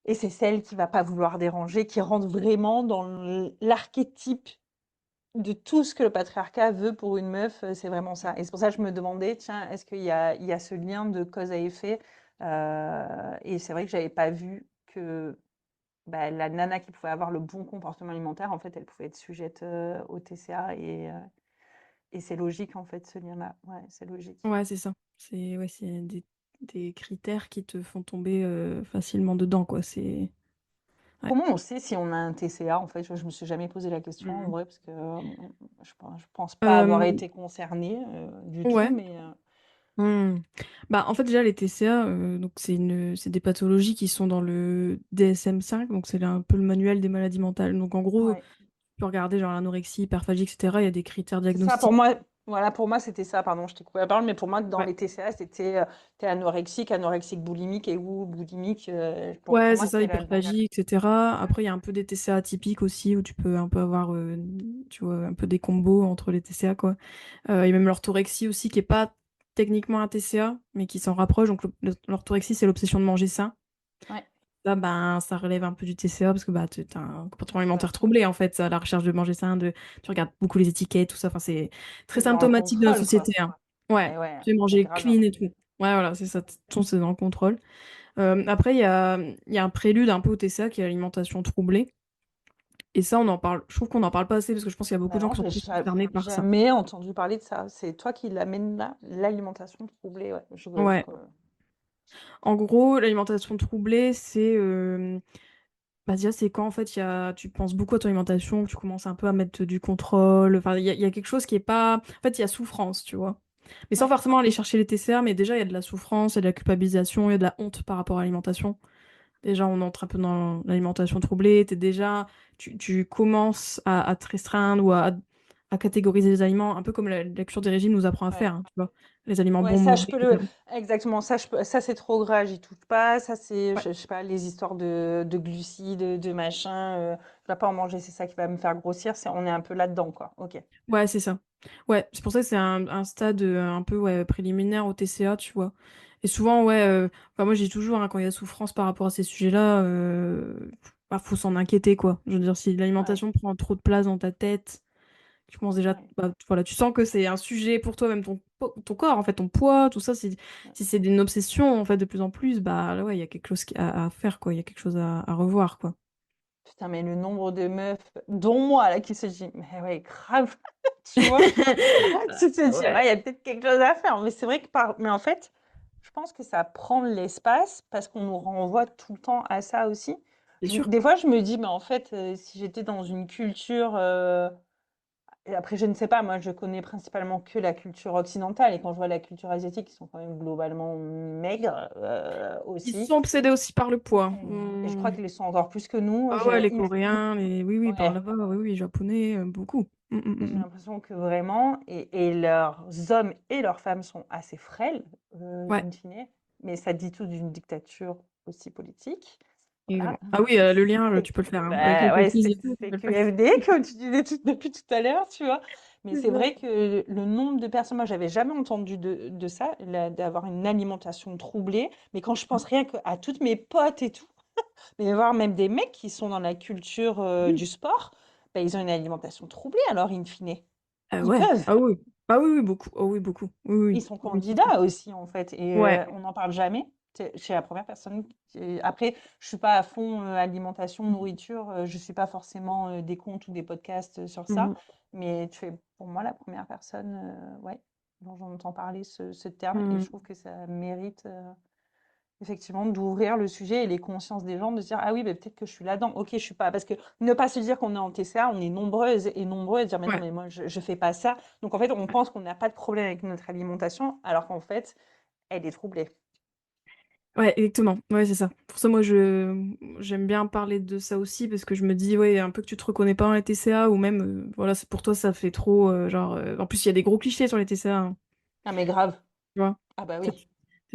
Et c'est celle qui va pas vouloir déranger, qui rentre vraiment dans l'archétype de tout ce que le patriarcat veut pour une meuf, c'est vraiment ça. Et c'est pour ça que je me demandais, tiens, est-ce qu'il y a ce lien de cause à effet? Et c'est vrai que j'avais pas vu que bah, la nana qui pouvait avoir le bon comportement alimentaire, en fait, elle pouvait être sujette au TCA et c'est logique, en fait, ce lien-là. Ouais, c'est logique. Ouais, c'est ça. C'est des critères qui te font tomber facilement dedans, quoi. Ouais. Comment on sait si on a un TCA, en fait? Je me suis jamais posé la question, en Mm. vrai, parce que je pense pas avoir Euh, été concernée du tout, ouais. mais Mm. Bah, en fait, déjà, les TCA, donc c'est des pathologies qui sont dans le DSM-5, donc c'est un peu le manuel des maladies mentales. Donc, en gros, tu ouais. peux regarder genre l'anorexie, hyperphagie, etc. Il y a des critères C'est ça, diagnostiques. pour moi, voilà, pour moi, c'était ça, pardon, je t'ai coupé la parole, mais pour moi, dans Ouais. les TCA, c'était t'es anorexique boulimique et ou boulimique. Pour Ouais, moi, c'est ça, c'était la même. hyperphagie, etc. Ouais, Après, il y a un peu des TCA atypiques aussi, où tu peux un peu avoir, tu vois, un peu des combos entre les TCA, quoi. Il y a même l'orthorexie aussi, qui est pas techniquement un TCA, mais qui s'en rapproche. Donc l'orthorexie, c'est l'obsession de manger sain. ouais, Là, ben, ça relève un peu du TCA parce que bah, tu as un comportement bien sûr. alimentaire troublé, en fait, ça, la recherche de manger sain, tu regardes beaucoup les étiquettes, tout ça. Enfin, c'est très C'est dans le symptomatique de notre contrôle, quoi. société, hein. Ouais, Et ouais, tu veux c'est manger grave. clean et tout. Ouais, voilà, c'est ça. Tout c'est dans le contrôle. Après, il y a un prélude un peu au TCA qui est l'alimentation troublée. Et ça, on en parle. Je trouve qu'on n'en parle pas assez parce que je pense qu'il y a beaucoup Bah de gens non, qui sont j'ai plus concernés par ça. jamais entendu parler de ça. C'est toi qui l'amènes là, l'alimentation troublée, ouais. Ouais. En gros, l'alimentation troublée, bah déjà, c'est quand en fait tu penses beaucoup à ton alimentation, que tu commences un peu à mettre du contrôle. Enfin, il y a quelque chose qui est pas. En fait, il y a souffrance, tu vois. Mais sans Ouais, forcément aller chercher les TCA, mais déjà, il y a de la souffrance, il y a de la culpabilisation, il y a de la honte par rapport à l'alimentation. Déjà, on entre un peu dans l'alimentation troublée. Tu commences à te restreindre ou à catégoriser les aliments, un peu comme la lecture des régimes nous apprend à ouais. faire, hein, tu vois. Les aliments Ouais, bons, ça, mauvais, je peux le. etc. Exactement, ça, c'est trop gras, j'y touche pas. Ça, c'est, Ouais. je sais pas, les histoires de glucides, de machin. Je vais pas en manger, c'est ça qui va me faire grossir. On est un peu là-dedans, quoi. Ok. Ouais, c'est ça. Ouais, c'est pour ça que c'est un stade un peu ouais, préliminaire au TCA, tu vois. Et souvent, ouais, enfin, moi j'ai toujours, hein, quand il y a souffrance par rapport à ces sujets-là, bah, faut s'en inquiéter, quoi. Je veux dire, si Ouais, l'alimentation prend trop de place dans ta tête, tu commences déjà, ouais, bah, voilà, tu sens que c'est un sujet pour toi, même ton corps, en fait, ton poids, tout ça, ouais. si c'est une obsession, en fait, de plus en plus, bah là, ouais, il y a quelque chose à faire, quoi. Il y a quelque chose à revoir, quoi. putain, mais le nombre de meufs, dont moi, là, qui se dit, mais ouais, grave, tu vois? Tu te dis, Ouais. ouais, il y a peut-être quelque chose à faire. Mais c'est vrai que mais en fait, je pense que ça prend de l'espace parce qu'on nous renvoie tout le temps à ça aussi. C'est sûr. Des fois, je me dis, mais en fait, si j'étais dans une culture, et après, je ne sais pas, moi, je connais principalement que la culture occidentale. Et quand je vois la culture asiatique, ils sont quand même globalement maigres Ils aussi. sont obsédés aussi par le poids. Et je crois qu'ils le sont encore plus que nous. Ah ouais, les Coréens, oui, oui, par Ouais, là-bas, oui, oui, Japonais, beaucoup. j'ai l'impression que vraiment, et leurs hommes et leurs femmes sont assez frêles, Ouais, in fine, mais ça dit tout d'une dictature aussi politique. évidemment. Voilà. Ah oui, le lien, C'est tu peux le faire, hein. Avec les bah ouais, cookies et tout, tu c'est peux le que faire. FD, comme tu disais depuis tout à l'heure, tu vois. Mais C'est c'est ça. vrai que le nombre de personnes, moi, j'avais jamais entendu de ça, d'avoir une alimentation troublée. Mais quand je pense rien qu'à toutes mes potes et tout, mais voir même des mecs qui sont dans la culture Oui. du sport, bah, ils ont une alimentation troublée, alors, in fine. Ah Ils ouais, peuvent. ah oui. Ah oui, oui, beaucoup. Ah oui, beaucoup. Oui, Ils oui. sont Oui, c'est sûr. candidats aussi, en fait, et Ouais. on n'en parle jamais. Je suis la première personne Après, je suis pas à fond alimentation, nourriture, je suis pas forcément des comptes ou des podcasts sur ça, Mhm. mais tu es pour moi la première personne, ouais, dont j'en entends parler ce terme, et je Mhm. trouve que ça mérite effectivement d'ouvrir le sujet et les consciences des gens, de se dire ah oui, mais peut-être que je suis là-dedans. Ok, je suis pas, parce que ne pas se dire qu'on est en TCA, on est nombreuses et nombreux à dire mais non, Ouais. mais moi je fais pas ça. Donc en fait, on pense qu'on n'a pas de problème avec notre alimentation, alors qu'en fait, elle est troublée. Ouais, exactement. Ouais, c'est ça. Pour ça, moi, j'aime bien parler de ça aussi parce que je me dis, ouais, un peu que tu te reconnais pas dans les TCA ou même, voilà, pour toi, ça fait trop, genre, en plus, il y a des gros clichés sur les TCA, hein, Ah mais grave. tu vois. Ah bah Tu, oui.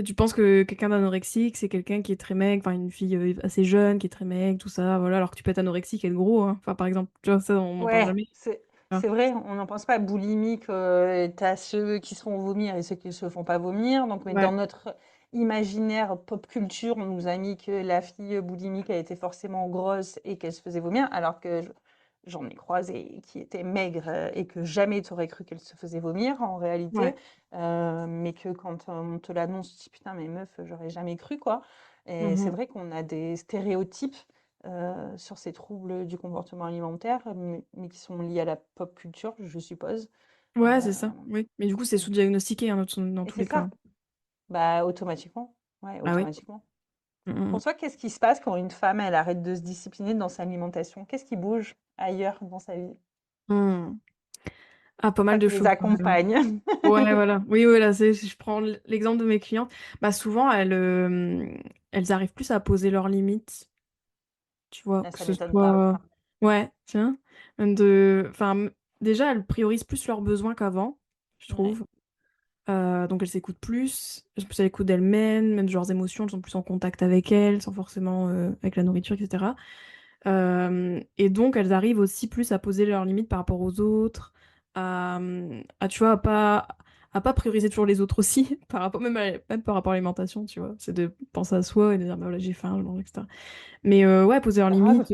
tu penses que quelqu'un d'anorexique, c'est quelqu'un qui est très maigre, enfin, une fille assez jeune qui est très maigre, tout ça, voilà, alors que tu peux être anorexique et être gros, hein. Enfin, par exemple, tu vois, ça, on n'en parle Ouais, jamais. Tu vois. c'est vrai, on n'en pense pas. Boulimique, t'as ceux qui se font vomir et ceux qui se font pas vomir. Donc, mais dans Ouais. notre imaginaire pop culture, on nous a mis que la fille boulimique, elle était forcément grosse et qu'elle se faisait vomir, alors que j'en ai croisé qui étaient maigres et que jamais tu aurais cru qu'elle se faisait vomir en réalité. Ouais. Mais que quand on te l'annonce, tu te dis putain, mais meuf, j'aurais jamais cru quoi. Et c'est Mhm. vrai qu'on a des stéréotypes sur ces troubles du comportement alimentaire, mais qui sont liés à la pop culture, je suppose. Ouais, c'est Euh, ça, oui. Mais du coup, c'est sous-diagnostiqué, hein, dans et tous c'est les cas. ça, bah automatiquement. Ouais, Ah oui. automatiquement. Mhm. Pour toi, qu'est-ce qui se passe quand une femme, elle arrête de se discipliner dans sa alimentation? Qu'est-ce qui bouge ailleurs dans sa vie? Mhm. Ah, pas Toi mal de qui les choses, quand même. accompagnes. Ouais, voilà. Oui, oui, là, je prends l'exemple de mes clientes. Bah, souvent, elles arrivent plus à poser leurs limites, tu vois, Ah, que ça ce m'étonne pas. soit... Ouais, tiens. Enfin, déjà, elles priorisent plus leurs besoins qu'avant, je Ouais. trouve. Donc, elles s'écoutent plus. Elles sont plus à l'écoute d'elles-mêmes, même de leurs émotions. Elles sont plus en contact avec elles, sans forcément avec la nourriture, etc. Et donc, elles arrivent aussi plus à poser leurs limites par rapport aux autres, tu vois, à pas prioriser toujours les autres aussi, par rapport, même par rapport à l'alimentation, tu vois. C'est de penser à soi et de dire, bah voilà, j'ai faim, je mange, etc. Mais ouais, poser leurs Grave. limites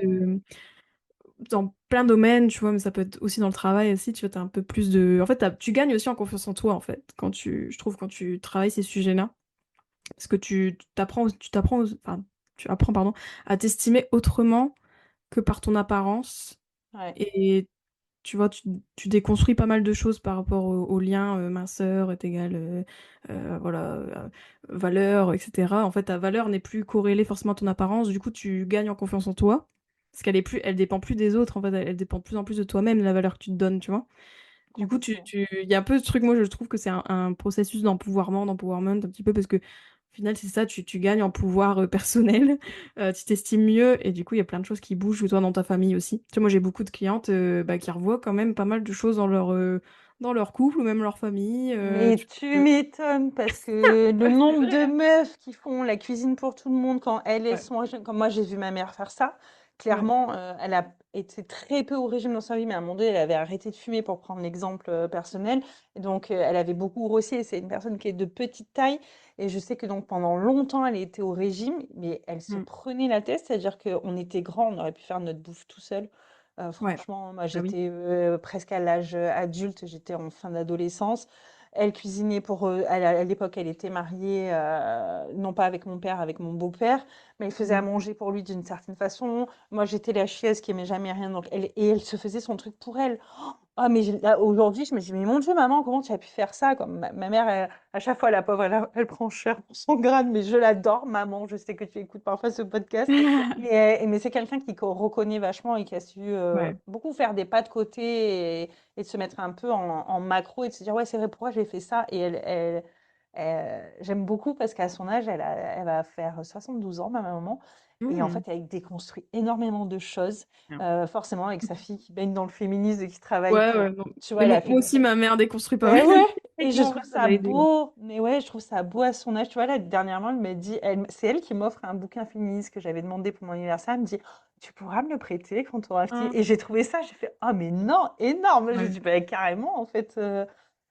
dans plein de domaines, tu vois, mais ça peut être aussi dans le travail aussi, tu vois, t'as un peu plus de... En fait, tu gagnes aussi en confiance en toi, en fait, je trouve, quand tu travailles ces sujets-là. Parce que enfin, tu apprends, pardon, à t'estimer autrement que par ton apparence. Ouais. Et tu vois, tu déconstruis pas mal de choses par rapport au lien minceur est égal voilà, valeur, etc. En fait, ta valeur n'est plus corrélée forcément à ton apparence. Du coup, tu gagnes en confiance en toi. Parce elle dépend plus des autres. En fait, elle dépend de plus en plus de toi-même, la valeur que tu te donnes, tu vois. Du coup, Complètement. il y a un peu ce truc, moi, je trouve que c'est un processus d'empowerment, un petit peu, parce que au final, c'est ça, tu gagnes en pouvoir personnel, tu t'estimes mieux, et du coup, il y a plein de choses qui bougent, toi, dans ta famille aussi. Tu vois, moi, j'ai beaucoup de clientes bah, qui revoient quand même pas mal de choses dans leur couple ou même leur famille. Mais tu m'étonnes parce que le Ouais, c'est nombre vrai, de hein. meufs qui font la cuisine pour tout le monde quand elles Ouais, sont au régime, comme moi j'ai vu ma mère faire ça, ouais. clairement elle a été très peu au régime dans sa vie, mais à un moment donné elle avait arrêté de fumer pour prendre l'exemple personnel, et donc elle avait beaucoup grossi et c'est une personne qui est de petite taille, et je sais que donc pendant longtemps elle était au régime, mais elle se Mm. prenait la tête, c'est-à-dire qu'on était grand, on aurait pu faire notre bouffe tout seul. Ouais, Franchement, moi bah oui. j'étais presque à l'âge adulte, j'étais en fin d'adolescence. elle cuisinait pour eux. À l'époque, elle était mariée, non pas avec mon père, avec mon beau-père, mais elle faisait à Mhm. manger pour lui d'une certaine façon. Moi, j'étais la chieuse qui aimait jamais rien, donc elle se faisait son truc pour elle. Ah, mais là, aujourd'hui, je me dis, mais mon Dieu, maman, comment tu as pu faire ça? Comme ma mère, à chaque fois, la pauvre, elle prend cher pour son grade, mais je l'adore, maman. Je sais que tu écoutes parfois ce podcast. Mais c'est quelqu'un qui reconnaît vachement et qui a su Ouais. beaucoup faire des pas de côté et de se mettre un peu en macro et de se dire, ouais, c'est vrai, pourquoi j'ai fait ça? Et j'aime beaucoup parce qu'à son âge, elle va faire 72 ans, ma maman. Et en fait, Mhm. elle déconstruit énormément de choses, Bien. forcément avec sa fille qui baigne dans le féminisme et qui travaille Ouais, ouais, pour, non. tu vois, Mais elle a bon, fait moi aussi, ma mère déconstruit pas eh mal. ouais, Et et je clairement, trouve ça ça l'a aidé, ouais. beau, mais ouais, je trouve ça beau à son âge. Tu vois, là, dernièrement, elle m'a dit, c'est elle qui m'offre un bouquin féministe que j'avais demandé pour mon anniversaire. Elle me dit, tu pourras me le prêter quand tu auras fini. Ah, Et j'ai trouvé ça, j'ai fait, ah, mais non, énorme. J'ai ouais. dit, bah, carrément, en fait,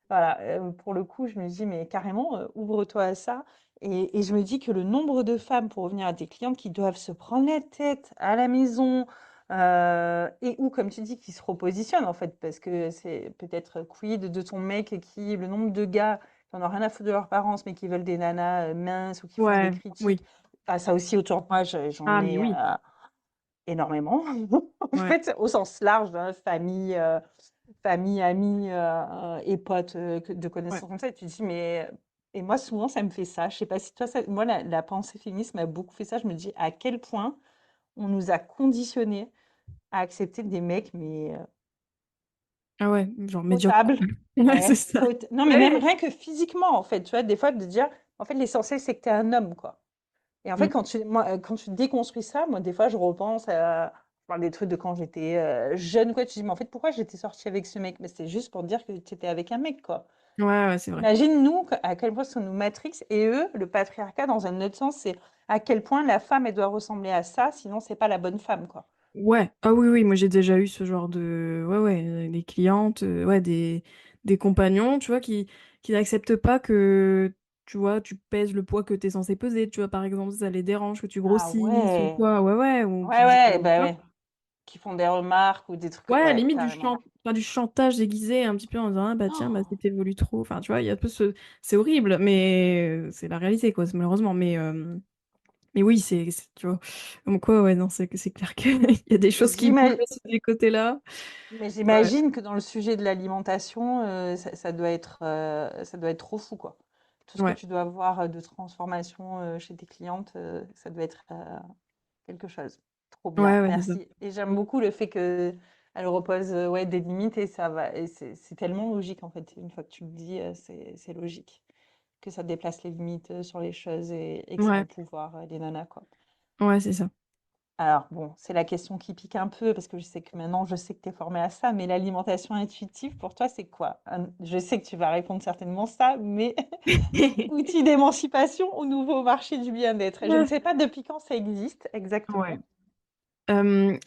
voilà, pour le coup, je me dis, mais carrément, ouvre-toi à ça. Et je me dis que le nombre de femmes, pour revenir à tes clientes, qui doivent se prendre la tête à la maison, et ou, comme tu dis, qui se repositionnent, en fait, parce que c'est peut-être quid de ton mec qui, le nombre de gars qui en ont rien à foutre de leurs parents, mais qui veulent des nanas minces ou qui font des Ouais, critiques. oui. Ah, ça aussi, autour de moi, j'en Ah, mais ai oui. énormément, en Ouais. fait, au sens large, hein, famille, amis et potes de Ouais. connaissances comme ça. Et tu te dis, mais. Et moi, souvent, ça me fait ça. Je sais pas si toi, moi, la pensée féministe m'a beaucoup fait ça. Je me dis à quel point on nous a conditionnés à accepter des mecs, mais Ah ouais, genre médiocre. potables. Ouais, c'est Ouais. ça. Non, mais même Ouais. rien que physiquement, en fait. Tu vois, des fois, de dire, en fait, l'essentiel, c'est que tu es un homme, quoi. Et en fait, Mm. quand tu déconstruis ça, moi, des fois, je repense à. Je parle des trucs de quand j'étais jeune, quoi. Tu te dis, mais en fait, pourquoi j'étais sortie avec ce mec? Mais c'était juste pour dire que tu étais avec un mec, quoi. Ouais, ouais, c'est vrai. Imagine, nous, à quel point ça nous matrix, et eux, le patriarcat, dans un autre sens, c'est à quel point la femme, elle doit ressembler à ça, sinon, c'est pas la bonne femme, quoi. Ouais. Ah oui, oui, moi j'ai déjà eu ce genre de. Ouais, ouais, des clientes, ouais, des compagnons, tu vois, qui n'acceptent pas que, tu vois, tu pèses le poids que tu es censé peser, tu vois, par exemple, ça les dérange que tu Ah grossisses ou ouais. quoi, ouais, ouais, ou qui Ouais, disent, ouais, bah tu vois. ouais. Qui font des remarques ou des trucs. Ouais, Ouais, limite carrément. enfin, du chantage déguisé, un petit peu en disant, ah bah tiens, bah Oh, c'était voulu trop. Enfin, tu vois, il y a un peu ce. C'est horrible, mais c'est la réalité, quoi, malheureusement. Mais oui, tu vois. Comme quoi, ouais, non, c'est clair qu'il y a des choses qui bougent j'ima- de ces côtés-là. Mais Ouais, j'imagine que dans le sujet de l'alimentation, ça doit être trop fou, quoi. Tout ce que ouais, tu dois voir de transformation chez tes clientes, ça doit être quelque chose. Trop bien, ouais, ouais, c'est ça. merci. Et j'aime beaucoup le fait que elle repose ouais, des limites et ça va. Et c'est tellement logique, en fait. Une fois que tu le dis, c'est logique. Que ça déplace les limites sur les choses et que ça a Ouais, le pouvoir, les nanas, quoi. ouais, c'est ça. Alors bon, c'est la question qui pique un peu parce que je sais que maintenant, je sais que tu es formée à ça, mais l'alimentation intuitive, pour toi, c'est quoi? Je sais que tu vas répondre certainement ça, mais outil d'émancipation au nouveau marché du bien-être. Et je ne sais pas depuis quand ça existe Ouais. exactement. Euh,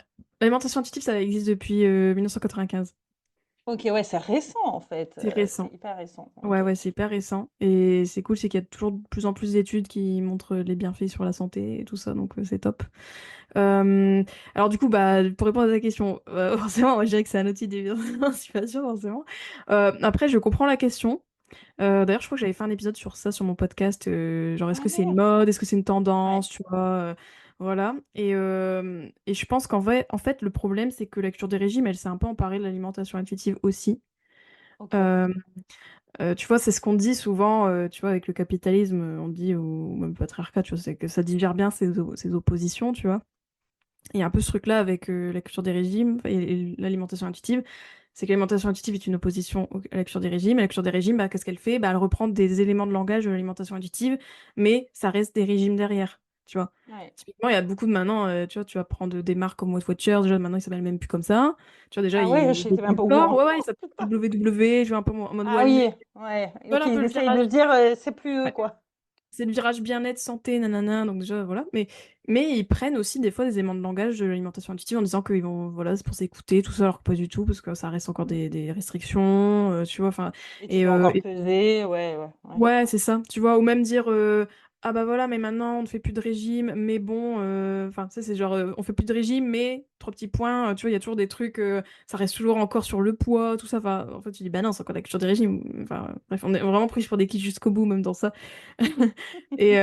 L'alimentation intuitive, ça existe depuis 1995. Ok, ouais, c'est récent en fait. C'est C'est récent. hyper récent. Ouais, Ok. ouais, c'est hyper récent. Et c'est cool, c'est qu'il y a toujours de plus en plus d'études qui montrent les bienfaits sur la santé et tout ça, donc c'est top. Euh, alors du coup, bah, pour répondre à ta question, forcément, moi, je dirais que c'est un outil d'émancipation, forcément. Après, je comprends la question. D'ailleurs, je crois que j'avais fait un épisode sur ça sur mon podcast. Genre, est-ce Ah que c'est une ouais. mode? Est-ce que c'est une Ouais. tendance? Tu vois, voilà. Et je pense en fait, le problème, c'est que la culture des régimes, elle s'est un peu emparée de l'alimentation intuitive aussi. Ok. Euh, Tu vois, c'est ce qu'on dit souvent, tu vois, avec le capitalisme, on dit, ou même le patriarcat, tu vois, c'est que ça digère bien ces oppositions, tu vois. Et il y a un peu ce truc-là avec la culture des régimes et l'alimentation intuitive. C'est que l'alimentation intuitive est une opposition à la culture des régimes. Et la culture des régimes, bah, qu'est-ce qu'elle fait? Bah, elle reprend des éléments de langage de l'alimentation intuitive, mais ça reste des régimes derrière, tu vois. Ouais. Typiquement, il y a beaucoup de maintenant, tu vois, tu vas prendre des marques comme Weight Watchers, déjà maintenant ils s'appellent même plus comme ça. Tu vois, déjà, Ah ouais, je ils n'étais même pas au décolorent. courant. Ouais, ouais, ils s'appellent WW, je vois un peu en mode Ah wellness. oui, ouais. Ils veulent Ok, un peu ils le essayent de virage. dire c'est plus eux, Ouais. quoi. C'est le virage bien-être, santé, nanana, donc déjà, voilà. Mais ils prennent aussi des fois des éléments de langage de l'alimentation intuitive en disant qu'ils vont, voilà, c'est pour s'écouter, tout ça, alors que pas du tout, parce que ça reste encore des restrictions, tu vois, enfin, Et tu et, dois encore peser, ouais, ouais, ouais. ouais, c'est ça, tu vois, ou même dire, ah bah voilà, mais maintenant on ne fait plus de régime, mais bon, enfin, tu sais, c'est genre, on fait plus de régime, mais trois petits points, tu vois, il y a toujours des trucs, ça reste toujours encore sur le poids, tout ça. Enfin, en fait, tu dis, bah non, c'est encore la culture des régimes. Enfin, bref, on est vraiment pris pour des kids jusqu'au bout, même dans ça. Et,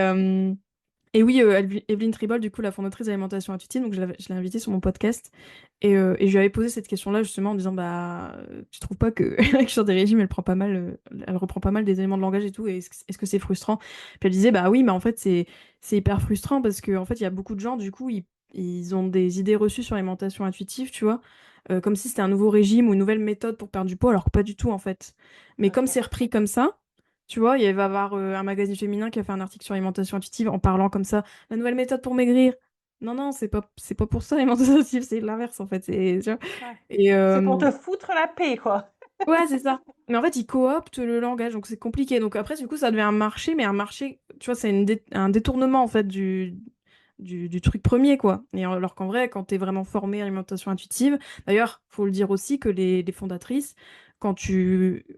et oui, Evelyne Tribol, du coup, la fondatrice d'Alimentation Intuitive, donc je l'ai invitée sur mon podcast. Et je lui avais posé cette question-là, justement, en disant, bah, tu trouves pas que la culture des régimes, elle reprend pas mal des éléments de langage et tout, et est-ce que c'est frustrant? Puis elle disait, bah oui, mais en fait, c'est hyper frustrant parce qu'en fait, il y a beaucoup de gens, du coup, ils ont des idées reçues sur l'alimentation intuitive, tu vois, comme si c'était un nouveau régime ou une nouvelle méthode pour perdre du poids, alors que pas du tout, en fait. Mais comme Ok. c'est repris comme ça, tu vois, il va y avoir un magazine féminin qui a fait un article sur l'alimentation intuitive en parlant comme ça, la nouvelle méthode pour maigrir. Non, non, c'est pas pour ça l'alimentation intuitive, c'est l'inverse en fait. Tu vois. Ouais. Et C'est pour te foutre la paix, quoi. ouais, c'est ça. Mais en fait, ils cooptent le langage, donc c'est compliqué. Donc après, du coup, ça devient un marché, mais un marché, tu vois, c'est un détournement en fait du truc premier, quoi. Et alors qu'en vrai, quand tu es vraiment formé à l'alimentation intuitive, d'ailleurs, faut le dire aussi que les fondatrices, quand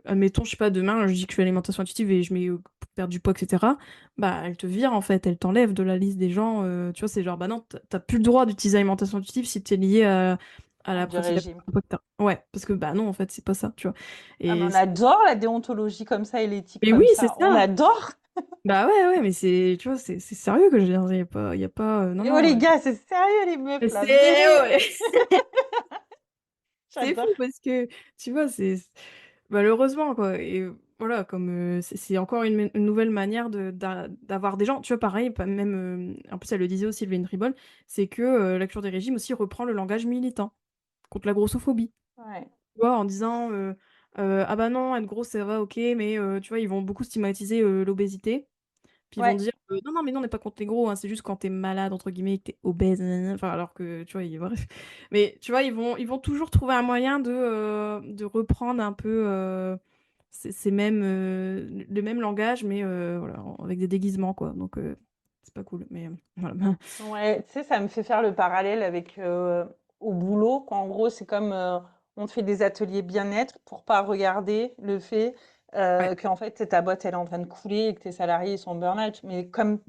admettons, je sais pas, demain, je dis que je fais l'alimentation intuitive et je mets pour perdre du poids, etc., bah, elles te virent, en fait, elles t'enlèvent de la liste des gens, tu vois, c'est genre, bah non, t'as plus le droit d'utiliser l'alimentation intuitive si tu es lié à Ah, la du pratique de régime. poids que t'as. Ouais, parce que, bah non, en fait, c'est pas ça, tu vois. Ah, mais Et on adore la déontologie comme ça et l'éthique mais oui, comme c'est ça. On ça. adore. Bah ouais, ouais, mais tu vois, c'est sérieux que je veux dire, il y a pas, non, Et oh non. les gars, c'est sérieux les meufs là, Ouais. venez. C'est fou J'adore. parce que, tu vois, malheureusement, quoi. Et voilà, comme c'est encore une nouvelle manière d'avoir des gens, tu vois, pareil, même, en plus, elle le disait aussi, Sylvain Ribol, c'est que la cure des régimes aussi reprend le langage militant contre la grossophobie. Ouais. Tu vois, en disant, ah bah non, être gros, ça va, ok, mais tu vois, ils vont beaucoup stigmatiser l'obésité. Puis ils vont Ouais. dire non, non, mais non, on n'est pas contre les gros, hein, c'est juste quand t'es malade, entre guillemets, que t'es obèse, nanana. Enfin, alors que, tu vois, bref. Mais tu vois, ils vont toujours trouver un moyen de reprendre un peu le même langage, mais voilà, avec des déguisements, quoi. Donc, c'est pas cool. Mais voilà. Ouais, tu sais, ça me fait faire le parallèle avec au boulot, quand en gros, c'est comme on te fait des ateliers bien-être pour pas regarder le fait Ouais. qu'en fait, ta boîte, elle est en train de couler et que tes salariés ils sont en burn-out. Mais comme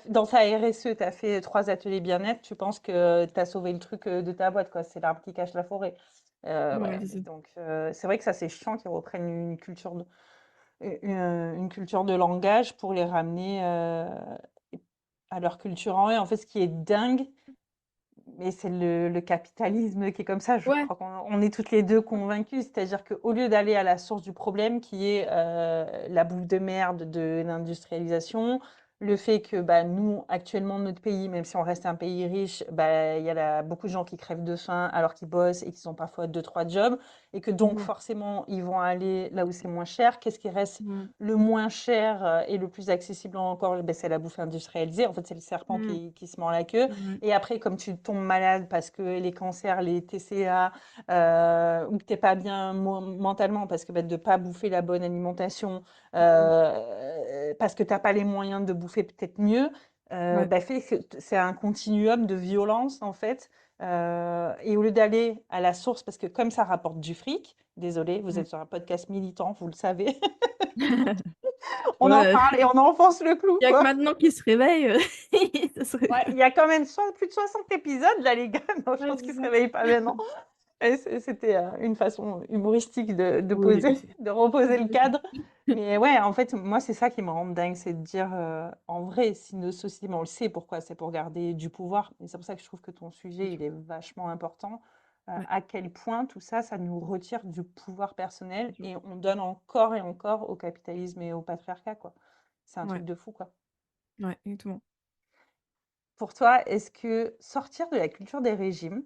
dans ta RSE, tu as fait 3 ateliers bien-être, tu penses que tu as sauvé le truc de ta boîte, quoi. C'est l'arbre qui cache la forêt. Ouais, Ouais, c'est ça. donc c'est vrai que ça, c'est chiant qu'ils reprennent une culture de langage pour les ramener à leur culture en eux. En fait, ce qui est dingue, mais c'est le capitalisme qui est comme ça. Je Ouais. crois qu'on est toutes les deux convaincus. C'est-à-dire qu'au lieu d'aller à la source du problème, qui est la bouffe de merde de l'industrialisation, le fait que bah, nous, actuellement, notre pays, même si on reste un pays riche, bah, il y a beaucoup de gens qui crèvent de faim alors qu'ils bossent et qui ont parfois 2, 3 jobs, et que donc Mhm. forcément, ils vont aller là où c'est moins cher. Qu'est-ce qui reste Mhm. le moins cher et le plus accessible encore? Ben, c'est la bouffe industrialisée. En fait, c'est le serpent Mhm. qui se mord la queue. Mhm. Et après, comme tu tombes malade parce que les cancers, les TCA, ou que t'es pas bien mentalement parce que bah, de pas bouffer la bonne alimentation, parce que t'as pas les moyens de bouffer peut-être mieux, Ouais. bah, fait que c'est un continuum de violence en fait. Et au lieu d'aller à la source, parce que comme ça rapporte du fric, désolé, vous Mhm. êtes sur un podcast militant, vous le savez, on en Ouais, parle et on enfonce le clou, il y a que quoi. maintenant qu'ils se réveillent. Ça Ouais, il y a quand même plus de 60 épisodes là, les gars. Non, je Ouais, pense c'est qu'ils se ça. réveillent pas maintenant. Et c'était une façon humoristique de Oui, poser, c'est de reposer le c'est- cadre. Mais ouais, en fait, moi, c'est ça qui me rend dingue, c'est de dire, en vrai, si nos sociétés, mais on le sait pourquoi, c'est pour garder du pouvoir. Et c'est pour ça que je trouve que ton sujet, il est vachement important. Ouais, À quel point tout ça, ça nous retire du pouvoir personnel c'est sûr. et on donne encore et encore au capitalisme et au patriarcat, quoi. C'est un Ouais, truc de fou, quoi. ouais, exactement. Pour toi, est-ce que sortir de la culture des régimes,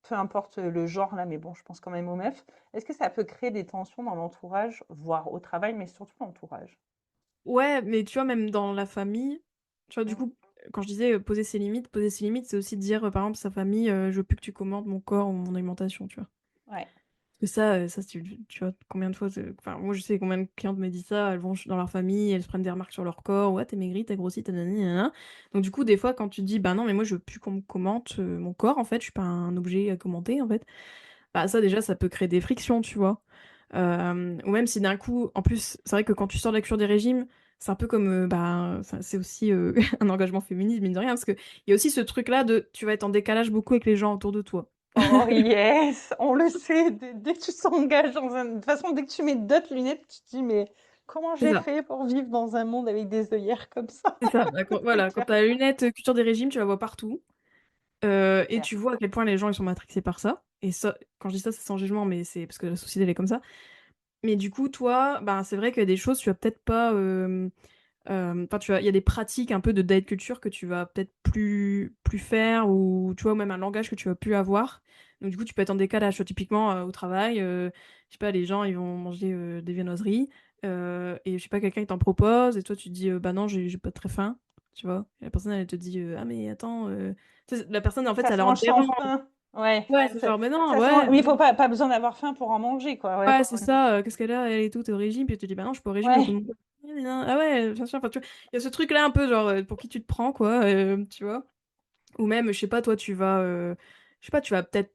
peu importe le genre là, mais bon, je pense quand même aux meufs, est-ce que ça peut créer des tensions dans l'entourage, voire au travail, mais surtout l'entourage? Ouais, mais tu vois, même dans la famille, tu vois, du Mm. coup, quand je disais poser ses limites, c'est aussi de dire, par exemple, sa famille, je veux plus que tu commandes mon corps ou mon alimentation, tu vois. Ouais. Parce que ça, tu vois, combien de fois, enfin, moi, je sais combien de clientes me disent ça, elles vont dans leur famille, elles se prennent des remarques sur leur corps, ouais, t'es maigri, t'as grossi, t'as nani, nanana. Donc, du coup, des fois, quand tu dis, bah non, mais moi, je veux plus qu'on me commente mon corps, en fait, je suis pas un objet à commenter, en fait. Bah ça déjà ça peut créer des frictions, tu vois. Ou même si d'un coup, en plus, c'est vrai que quand tu sors de la cure des régimes, c'est un peu comme, c'est aussi un engagement féministe, mine de rien, parce qu'il y a aussi ce truc-là de tu vas être en décalage beaucoup avec les gens autour de toi. Oh yes, on le sait, dès que tu t'engages dans un... De toute façon, dès que tu mets d'autres lunettes, tu te dis, mais comment C'est j'ai ça. fait pour vivre dans un monde avec des œillères comme ça? C'est ça. C'est Voilà, quand clair. t'as la lunette culture des régimes, tu la vois partout. Et Clair. tu vois à quel point les gens ils sont matrixés par ça. Et ça, quand je dis ça, c'est sans jugement, mais c'est parce que la société elle est comme ça. Mais du coup, toi, ben, c'est vrai qu'il y a des choses, tu vas peut-être pas. Enfin, il y a des pratiques un peu de diet culture que tu vas peut-être plus faire, ou tu vois, même un langage que tu vas plus avoir. Donc, du coup, tu peux être en décalage. Tu vois, typiquement, au travail, je sais pas, les gens, ils vont manger des viennoiseries, et je sais pas, quelqu'un, il t'en propose, et toi, tu te dis, bah non, j'ai pas très faim, tu vois. Et la personne, elle te dit, ah, mais attends, tu sais, la personne, en fait, Ça ça leur change sans dérange. faim. Ouais, Ouais, c'est genre, mais non, ça change... ouais, Mais il faut pas besoin d'avoir faim pour en manger, quoi. Ouais, ouais, c'est ça, qu'est-ce qu'elle a, elle et tout, t'es au régime, puis tu te dis, bah non, je suis pas au régime, tout le ouais. monde. Ah ouais, bien sûr, enfin, tu vois, il y a ce truc-là un peu, genre, pour qui tu te prends, quoi, tu vois. Ou même, je sais pas, toi, je sais pas, tu vas peut-être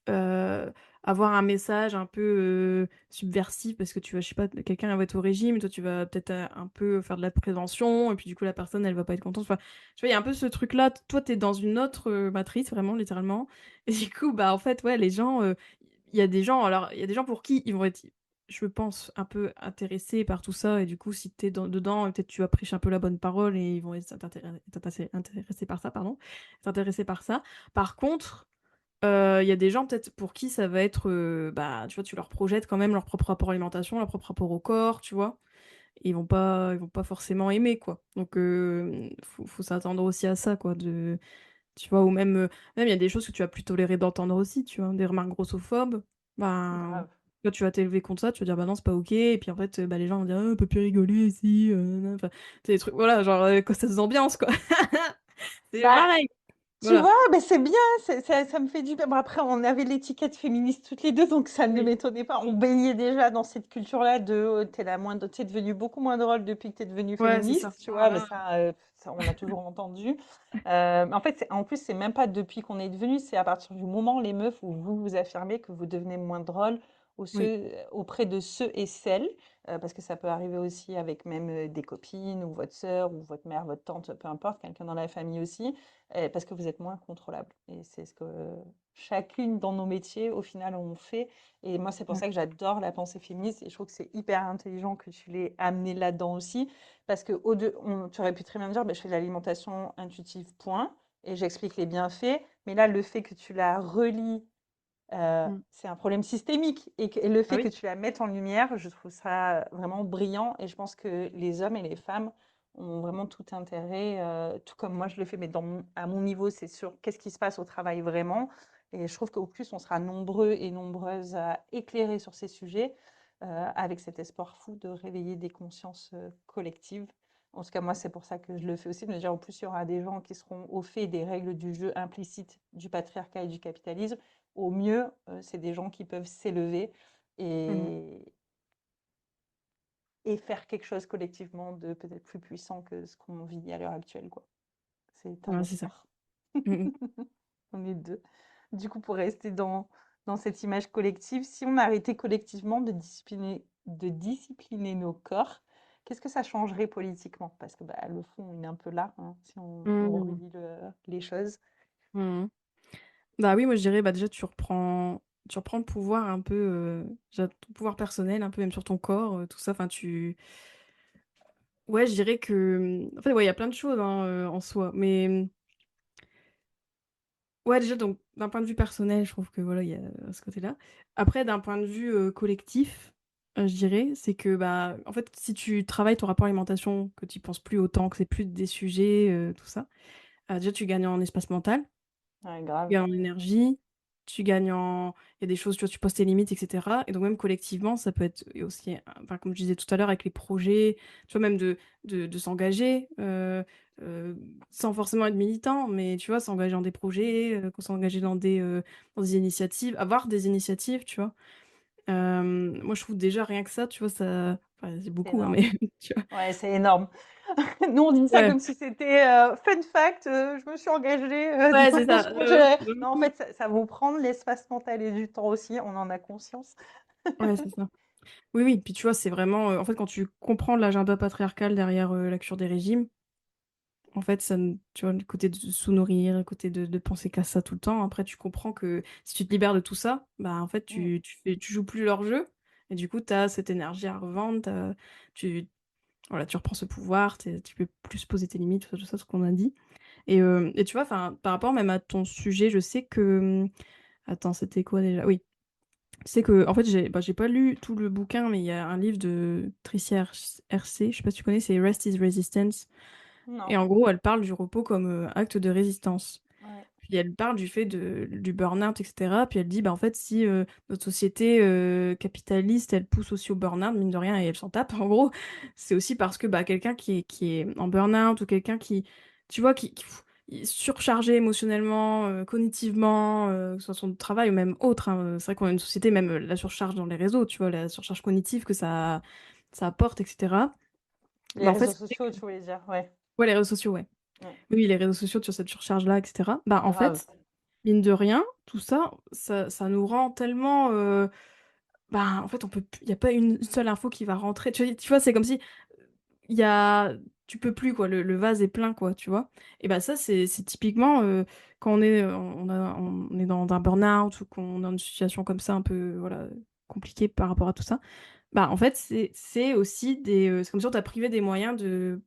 euh, avoir un message un peu subversif, parce que tu vas, je sais pas, quelqu'un va être au régime, et toi, tu vas peut-être un peu faire de la prévention, et puis du coup, la personne, elle va pas être contente. Enfin, tu vois, il y a un peu ce truc-là, toi, t'es dans une autre matrice, vraiment, littéralement. Et du coup, bah, en fait, ouais, les gens, il y a des gens, alors, il y a des gens pour qui ils vont être, je pense, un peu intéressés par tout ça, et du coup, si t'es dedans, peut-être tu vas prêcher un peu la bonne parole, et ils vont être intéressés par ça, pardon, s'intéresser par ça. Par contre, il y a des gens peut-être pour qui ça va être, bah, tu vois, tu leur projettes quand même leur propre rapport à l'alimentation, leur propre rapport au corps, tu vois. Et ils vont pas forcément aimer, quoi. Donc, faut s'attendre aussi à ça, quoi. Tu vois, ou même il y a des choses que tu vas plus tolérer d'entendre aussi, tu vois. Des remarques grossophobes, ben, Grave. toi, tu vas t'élever contre ça, tu vas dire, bah non, c'est pas ok. Et puis en fait, bah, les gens vont dire, on peut plus rigoler ici. Nanana. Enfin, c'est des trucs, voilà, genre, quand ça se ambiance, quoi. C'est Bah, pareil. tu Voilà. vois, mais c'est bien, ça me fait du bien. Bon, après, on avait l'étiquette féministe toutes les deux, donc ça ne Oui. m'étonnait pas. On baignait déjà dans cette culture-là de t'es la moins, t'es devenue beaucoup moins drôle depuis que t'es devenue Ouais, c'est ça. féministe, tu vois, mais Voilà. ça, on l'a toujours entendu. Mais en fait, en plus, c'est même pas depuis qu'on est devenu, c'est à partir du moment, les meufs, où vous vous affirmez que vous devenez moins drôle Oui. auprès de ceux et celles, parce que ça peut arriver aussi avec même des copines, ou votre sœur, ou votre mère, votre tante, peu importe, quelqu'un dans la famille aussi. Parce que vous êtes moins contrôlable. Et c'est ce que chacune dans nos métiers, au final, on fait. Et moi, c'est pour Ouais. ça que j'adore la pensée féministe. Et je trouve que c'est hyper intelligent que tu l'aies amené là-dedans aussi. Parce que tu aurais pu très bien dire, ben, je fais de l'alimentation intuitive, point. Et j'explique les bienfaits. Mais là, le fait que tu la relis, Mm. c'est un problème systémique. Et le Ah fait que oui. tu la mettes en lumière, je trouve ça vraiment brillant. Et je pense que les hommes et les femmes ont vraiment tout intérêt, tout comme moi je le fais, mais à mon niveau, c'est sur qu'est-ce qui se passe au travail vraiment. Et je trouve qu'au plus on sera nombreux et nombreuses à éclairer sur ces sujets, avec cet espoir fou de réveiller des consciences collectives. En tout cas, moi, c'est pour ça que je le fais aussi, de me dire, en plus, il y aura des gens qui seront au fait des règles du jeu implicites du patriarcat et du capitalisme. Au mieux, c'est des gens qui peuvent s'élever Mhm. et, et faire quelque chose collectivement de peut-être plus puissant que ce qu'on vit à l'heure actuelle, quoi. C'est un Ouais, c'est ça. espoir. Mm, On est deux. Du coup, pour rester dans cette image collective, si on arrêtait collectivement de discipliner nos corps, qu'est-ce que ça changerait politiquement? Parce que bah, le fond, il est un peu là, hein, si on mm. relie les choses. Mhm. Bah oui, moi je dirais, bah déjà tu reprends le pouvoir un peu, déjà ton pouvoir personnel, un peu même sur ton corps, tout ça. Enfin, ouais, je dirais que, en fait, ouais, il y a plein de choses, hein, en soi. Mais ouais, déjà, donc, d'un point de vue personnel, je trouve que voilà, il y a ce côté-là. Après, d'un point de vue collectif, je dirais, c'est que, bah, en fait, si tu travailles ton rapport à l'alimentation, que tu y penses plus autant, que c'est plus des sujets, tout ça, déjà, tu gagnes en espace mental, Ouais, tu grave. gagnes en énergie, tu gagnes en. Il y a des choses, tu vois, tu poses tes limites, etc. Et donc, même collectivement, ça peut être et aussi, enfin, comme je disais tout à l'heure, avec les projets, tu vois, même de s'engager, sans forcément être militant, mais tu vois, s'engager dans des projets, s'engager dans des initiatives, avoir des initiatives, tu vois. Moi, je trouve déjà rien que ça, tu vois, ça. Enfin, c'est C'est beaucoup, hein, mais énorme. tu vois. Ouais, c'est énorme. Nous, on dit ça Ouais, comme si c'était fun fact, je me suis engagée ouais, c'est dans ce ça. projet. Non, en Beaucoup. fait, ça vous prend de l'espace mental et du temps aussi, on en a conscience. Ouais, c'est ça. Oui, oui, puis tu vois, c'est vraiment, en fait, quand tu comprends l'agenda patriarcal derrière, la cure des régimes, en fait, tu vois, le côté de se sous-nourrir, le côté de penser qu'à ça tout le temps, après tu comprends que si tu te libères de tout ça, bah, en fait, Mmh. tu joues plus leur jeu et du coup, tu as cette énergie à revendre, tu voilà, tu reprends ce pouvoir, tu peux plus poser tes limites, tout ça, ce qu'on a dit et tu vois, enfin, par rapport même à ton sujet, je sais que, attends, c'était quoi déjà? Oui, c'est que en fait, j'ai pas lu tout le bouquin, mais il y a un livre de Tricia RC, je sais pas si tu connais, c'est Rest is Resistance et Non. en gros, elle parle du repos comme, acte de résistance. Ouais. Puis elle parle du fait du burn-out et cetera, puis elle dit: «Bah, en fait, si, notre société, capitaliste, elle pousse aussi au burn-out, mine de rien et elle s'en tape, en gros, c'est aussi parce que, bah, quelqu'un qui est en burn-out ou quelqu'un qui, tu vois, il est surchargé émotionnellement, cognitivement, que ce soit son travail ou même autre, hein, c'est vrai qu'on a une société même, la surcharge dans les réseaux, tu vois? La surcharge cognitive que ça apporte et cetera. Les Bah, en fait, réseaux ça fait sociaux, que tu voulais dire? Ouais. ouais, les réseaux sociaux, ouais. Ouais. Oui, les réseaux sociaux sur cette surcharge-là et cetera. Bah, en Grave. fait, mine de rien, tout ça, ça nous rend tellement, bah, en fait, on peut plus il y a pas une seule info qui va rentrer. Tu vois, c'est comme si il y a tu peux plus quoi, le vase est plein quoi, tu vois? Et bah, ça, c'est typiquement, quand on est dans un burn-out ou qu'on est dans une situation comme ça un peu, voilà, compliquée par rapport à tout ça. Bah, en fait, c'est aussi c'est comme si on t'a privé des moyens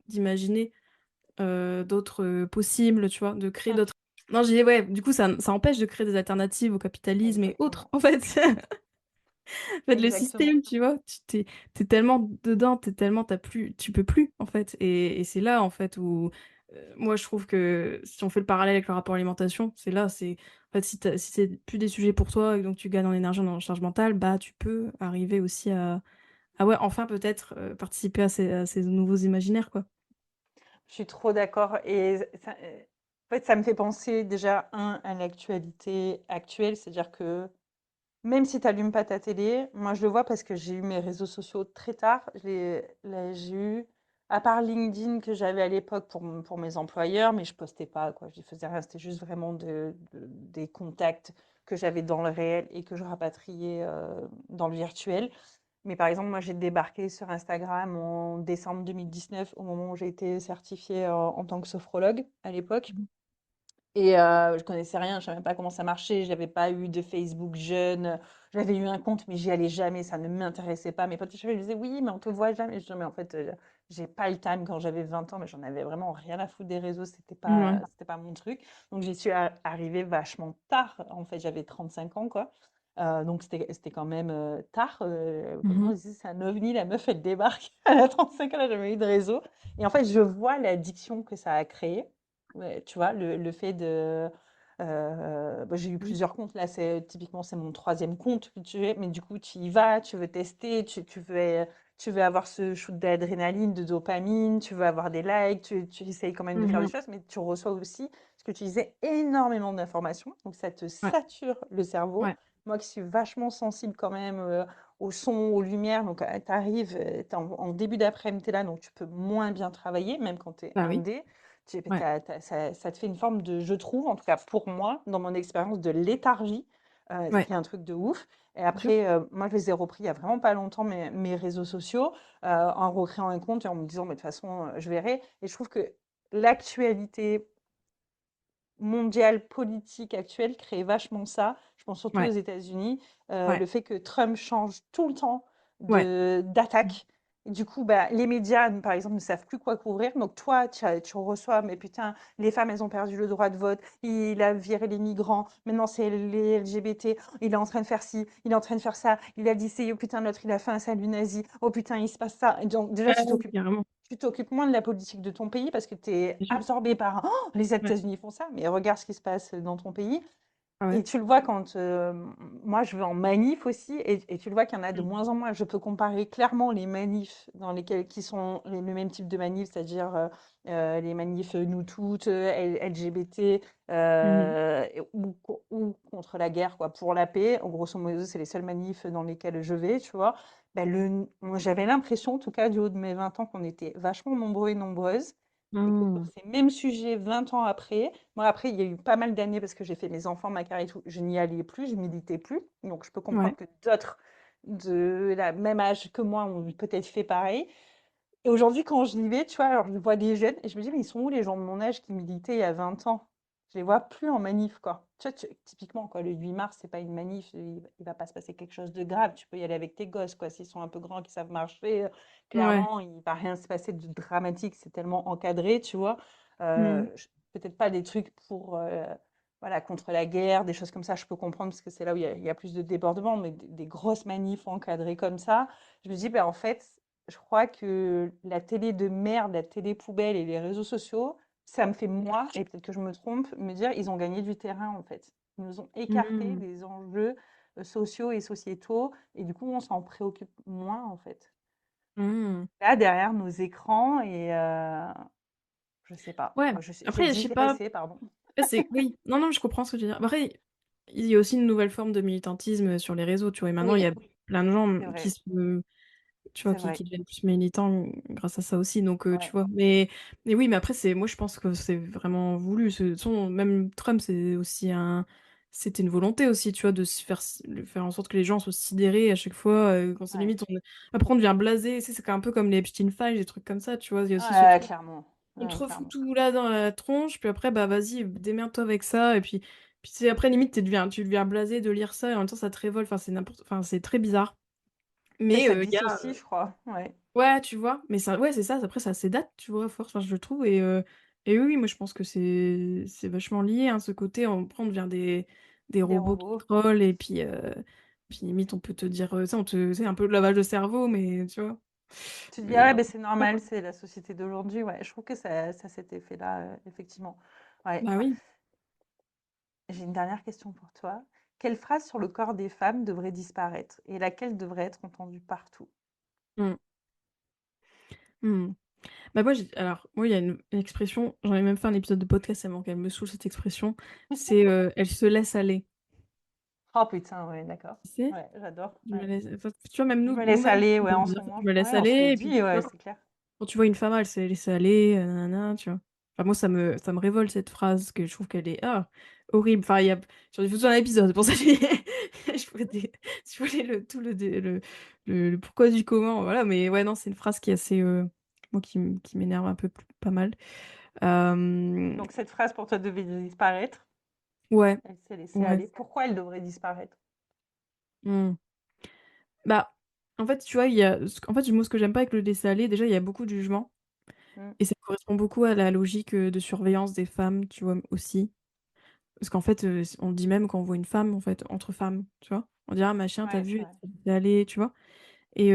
d'imaginer d'autres, possibles, tu vois? De créer Mmh. d'autres non, j'ai ouais, du coup, ça empêche de créer des alternatives au capitalisme et autres, Exactement. en fait. En fait, le Exactement. système, tu vois? Tu es tellement dedans, tu peux plus, en fait et c'est là, en fait, où, moi, je trouve que si on fait le parallèle avec le rapport à l'alimentation, c'est là, c'est en fait, si c'est plus des sujets pour toi et donc tu gagnes en énergie, en charge mentale, bah, tu peux arriver aussi à ouais, enfin, peut-être, participer à ces nouveaux imaginaires, quoi. Je suis trop d'accord et ça, en fait, ça me fait penser déjà, à l'actualité actuelle, c'est-à-dire que même si tu allumes pas ta télé, moi je le vois parce que j'ai eu mes réseaux sociaux très tard. J'ai eu, à part LinkedIn que j'avais à l'époque pour mes employeurs, mais je postais pas, quoi. Je faisais rien, c'était juste vraiment des contacts que j'avais dans le réel et que je rapatriais dans le virtuel. Mais par exemple, moi j'ai débarqué sur Instagram en décembre 2019, au moment où j'ai été certifiée en tant que sophrologue à l'époque. Mmh. Et je connaissais rien, je savais même pas comment ça marchait, j'avais pas eu de Facebook jeune, j'avais eu un compte mais j'y allais jamais, ça ne m'intéressait pas. Mes potes de chevet me disaient: «Oui, mais on te voit jamais». Je dis: «Mais en fait, j'ai pas le time». Quand j'avais 20 ans, mais j'en avais vraiment rien à foutre des réseaux, Mouais. c'était pas mon truc. Donc j'y suis arrivée vachement tard, en fait, j'avais 35 ans quoi. Donc c'était quand même, tard, Mmh vraiment on mh. disait: «C'est un ovni, la meuf elle débarque, elle a 35 ans, elle a jamais eu de réseau». Et en fait, je vois l'addiction que ça a créé. Ouais, tu vois, le fait de, bah, j'ai eu Mmh. plusieurs comptes. Là, typiquement, c'est mon troisième compte que tu es, mais du coup, tu y vas, tu veux tester, tu veux avoir ce shoot d'adrénaline, de dopamine, tu veux avoir des likes, tu essayes quand même de faire des Mmh. choses, mais tu reçois aussi, ce que tu disais, énormément d'informations. Donc, ça te Ouais, sature le cerveau. ouais. Moi qui suis vachement sensible quand même au son, aux lumières, donc tu arrives, en début d'après-midi, tu es là, donc tu peux moins bien travailler, même quand tu es Bah, oui. indé. Ouais. Ça te fait une forme de, je trouve, en tout cas pour moi, dans mon expérience, de léthargie, ce Ouais, qui est un truc de ouf. Et bien sûr. après, moi, je les ai repris il y a vraiment pas longtemps, mes réseaux sociaux, en recréant un compte et en me disant, mais de toute façon, je verrai. Et je trouve que l'actualité mondiale, politique actuelle crée vachement ça. Je pense surtout aux Ouais, États-Unis. ouais, Le fait que Trump change tout le temps ouais. Mmh. d'attaque. Et du coup, bah, les médias, par exemple, ne savent plus quoi couvrir. Donc, toi, tu reçois, mais putain, les femmes, elles ont perdu le droit de vote. Il a viré les migrants. Maintenant, c'est les LGBT. Il est en train de faire ci. Il est en train de faire ça. Il a dit, c'est, oh putain, l'autre, il a fait un salut nazi. Oh putain, il se passe ça. Et donc, déjà, Ouais, ouais, carrément. tu t'occupes moins de la politique de ton pays parce que tu es Bien sûr. absorbé par «Oh, les Ouais. États-Unis font ça, mais regarde ce qui se passe dans ton pays». Ah Et ouais. tu le vois quand moi je vais en manif aussi, et tu le vois qu'il y en a de Mmh. moins en moins. Je peux comparer clairement les manifs dans lesquels qui sont le même type de manifs, c'est-à-dire les manifs Nous Toutes, LGBT, Mmh mh. ou contre la guerre, quoi, pour la paix. En grosso modo, c'est les seuls manifs dans lesquels je vais, tu vois. Ben, moi, j'avais l'impression, en tout cas du haut de mes 20 ans, qu'on était vachement nombreux et nombreuses. Et que sur Mmh. ces mêmes sujets, 20 ans après, moi, après, il y a eu pas mal d'années parce que j'ai fait mes enfants, ma carrière et tout. Je n'y allais plus, je militais plus. Donc, je peux comprendre Ouais. que d'autres de la même âge que moi ont peut-être fait pareil. Et aujourd'hui, quand je y vais, tu vois, alors je vois des jeunes et je me dis, mais ils sont où les gens de mon âge qui militaient il y a 20 ans? Je les vois plus en manif, quoi. Tu vois, typiquement, quoi, le 8 mars, c'est pas une manif, il va pas se passer quelque chose de grave. Tu peux y aller avec tes gosses, quoi. S'ils sont un peu grands, qui savent marcher, Ouais. clairement, il va rien se passer de dramatique. C'est tellement encadré, tu vois. Mm. Peut-être pas des trucs pour, voilà, contre la guerre, des choses comme ça, je peux comprendre parce que c'est là où il y a plus de débordements, mais des grosses manifs encadrées comme ça, je me dis, ben, en fait, je crois que la télé de merde, la télé poubelle et les réseaux sociaux, ça me fait moi, et peut-être que je me trompe, me dire ils ont gagné du terrain en fait. Ils nous ont écarté Mm. des enjeux sociaux et sociétaux, et du coup on s'en préoccupe moins en fait. Mm. Là derrière nos écrans et je sais pas. Ouais. Enfin, j'ai Après, je sais pas. digressé, pardon. C'est oui. Non, non, je comprends ce que tu veux dire. Après, il y a aussi une nouvelle forme de militantisme sur les réseaux, tu vois. Et maintenant, il y Oui, a plein de gens c'est qui vrai, se tu vois, c'est qui vrai. qui deviennent plus militants grâce à ça aussi, donc tu Ouais, vois? Mais oui, mais après c'est moi je pense que c'est vraiment voulu. Ce son même Trump, c'était une volonté aussi, tu vois? De se faire de faire en sorte que les gens soient sidérés à chaque fois, quand c'est ouais, limite après on devient blasé, tu sais? C'est un peu comme les Epstein Files, des trucs comme ça, tu vois? Il y a aussi ce ouais, truc, clairement. on Ouais, te refout clairement. tout là dans la tronche, puis après, bah, vas-y, démerde-toi avec ça et puis tu sais, après limite tu deviens blasé de lire ça et en même temps ça te révolte, enfin c'est très bizarre. Mais Mais ça te il y a dissocie, je crois. Ouais. ouais, tu vois? Mais ça ouais, c'est ça, après ça a ses dates, tu vois? À force, enfin, je le trouve et oui, oui, moi je pense que c'est vachement lié, hein, ce côté, après on devient des Des robots qui robots. trollent et puis limite on peut te dire, tu sais, c'est un peu le lavage de cerveau, mais tu vois? Tu te dis, Mais ah ouais, non. ben c'est normal, c'est la société d'aujourd'hui. Ouais, je trouve que ça a cet effet-là, effectivement. Ouais. Bah oui. J'ai une dernière question pour toi. Quelle phrase sur le corps des femmes devrait disparaître et laquelle devrait être entendue partout? Mmh. Mmh. Bah, moi, il y a une expression, j'en ai même fait un épisode de podcast avant qu'elle me saoule cette expression, c'est, «Elle se laisse aller». Oh putain, ouais, d'accord. Tu sais? Ouais, j'adore. Je me Ouais. laisse enfin, tu vois, même Je me laisse nous-mêmes, aller, on ouais, peut en dire ce ça, moment. je me laisse Ouais, on se le aller et puis dit, tu ouais, vois, c'est clair. quand tu vois une femme, elle s'est laissée aller, tu vois? Enfin, moi, ça me révolte cette phrase, que je trouve qu'elle est, horrible. Enfin, j'en ai fait tout un épisode, c'est pour ça que je pourrais si vous voulez le pourquoi du comment, voilà, mais ouais, non, c'est une phrase qui est assez, moi, qui m'énerve un peu pas mal. Hem, Donc cette phrase pour toi devait disparaître. ouais, Elle s'est laissée ouais. aller. Pourquoi elle devrait disparaître? Mmh. Bah, en fait, tu vois, en fait, moi, ce que j'aime pas avec le laisser aller, déjà, il y a beaucoup de jugement Mm. et ça correspond beaucoup à la logique, de surveillance des femmes, tu vois, aussi. Parce qu'en fait, on dit même quand on voit une femme, en fait, entre femmes, tu vois? On dit: «Ah machin, tu Ouais, c'est vu? vrai. Elle s'est laissée aller», tu vois? Et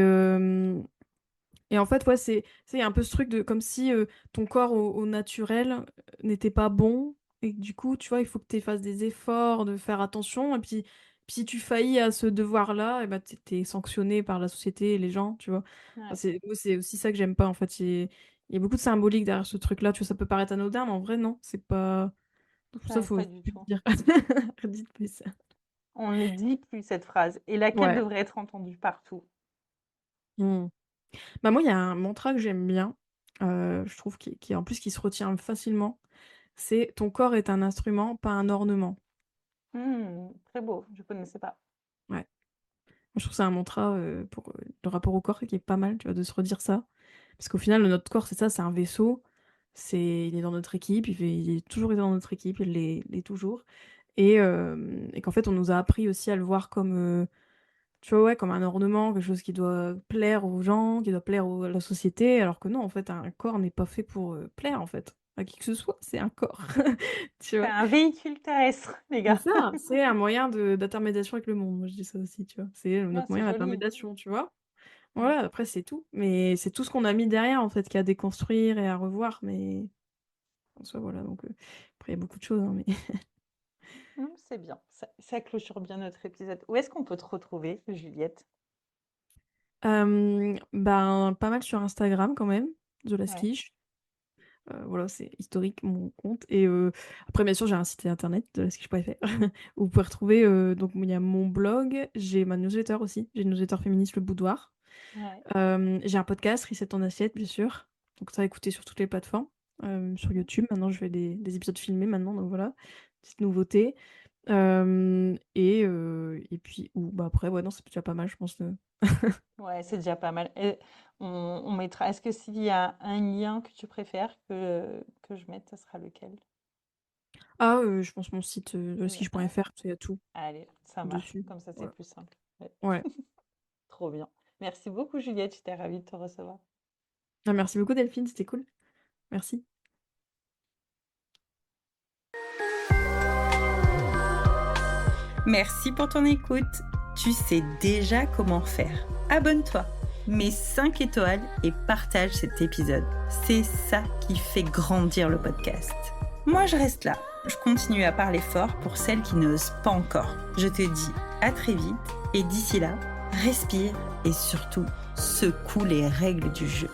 et en fait, ouais, tu sais, il y a un peu ce truc de comme si, ton corps au naturel, n'était pas bon et que du coup, tu vois, il faut que tu fasses des efforts, de faire attention et puis si tu faillis à ce devoir-là et bah, tu es sanctionné par la société et les gens, tu vois? Enfin, Ouais. c'est aussi ça que j'aime pas, en fait, il y a beaucoup de symbolique derrière ce truc-là, tu vois? Ça peut paraître anodin, mais en vrai, non, c'est pas pour ça, Ouais, faut pas du plus le tout. dire. Redites plus ça. On ne dit plus cette phrase. Et laquelle Ouais. devrait être entendue partout? Mmh. Bah, moi, il y a un mantra que j'aime bien, je trouve qui en plus qui se retient facilement, c'est: «Ton corps est un instrument, pas un ornement». Très beau, je connaissais pas. Ouais. Moi, je trouve que c'est un mantra, pour, le rapport au corps qui est pas mal, tu vois, de se redire ça. Parce qu'au final, notre corps, c'est ça, c'est un vaisseau, il est dans notre équipe, il est toujours été dans notre équipe, il l'est toujours et qu'en fait, on nous a appris aussi à le voir comme, tu vois, ouais, comme un ornement, quelque chose qui doit plaire aux gens, qui doit plaire à la société, alors que non, en fait, un corps n'est pas fait pour, plaire, en fait, à qui que ce soit, c'est un corps, tu C'est vois? un véhicule terrestre, les C'est gars. ça, c'est un moyen d'intermédiation avec le monde, moi je dis ça aussi, tu vois? C'est, Non, notre c'est moyen joli. d'intermédiation, tu vois? Mm. Voilà, après c'est tout, mais c'est tout ce qu'on a mis derrière, en fait, qu'il y a à déconstruire et à revoir, mais en soi, voilà, donc après il y a beaucoup de choses, hein, mais C'est bien. Ça clôture bien notre épisode. Où est-ce qu'on peut te retrouver, Juliette? ben, pas mal sur Instagram quand même, de la Ouais, skiche. Voilà, c'est historique mon compte et après bien sûr j'ai un site internet de lasquiche.fr où vous pouvez retrouver, donc il y a mon blog, j'ai ma newsletter aussi, j'ai une newsletter féministe Le Boudoir. ouais. J'ai un podcast Reset ton assiette bien sûr, donc ça à écouter sur toutes les plateformes, sur Mhm. YouTube. Maintenant je fais des épisodes filmés maintenant, donc voilà, petite nouveauté Et puis, après, ouais, non, c'est déjà pas mal, je pense. Ouais, c'est déjà pas mal. Et on mettra. Est-ce que s'il y a un lien que tu préfères que je mette, ce sera lequel? Ah, je pense mon site Oui, skiche.fr, il y a tout allez, ça marche. dessus. Comme ça, c'est Ouais. plus simple. Ouais, Ouais. trop bien. Merci beaucoup, Juliette. J'étais ravie de te recevoir. Ah, merci beaucoup, Delphine, c'était cool. Merci. Merci pour ton écoute. Tu sais déjà comment faire. Abonne-toi, mets 5 étoiles et partage cet épisode. C'est ça qui fait grandir le podcast. Moi, je reste là. Je continue à parler fort pour celles qui n'osent pas encore. Je te dis à très vite et d'ici là, respire et surtout secoue les règles du jeu.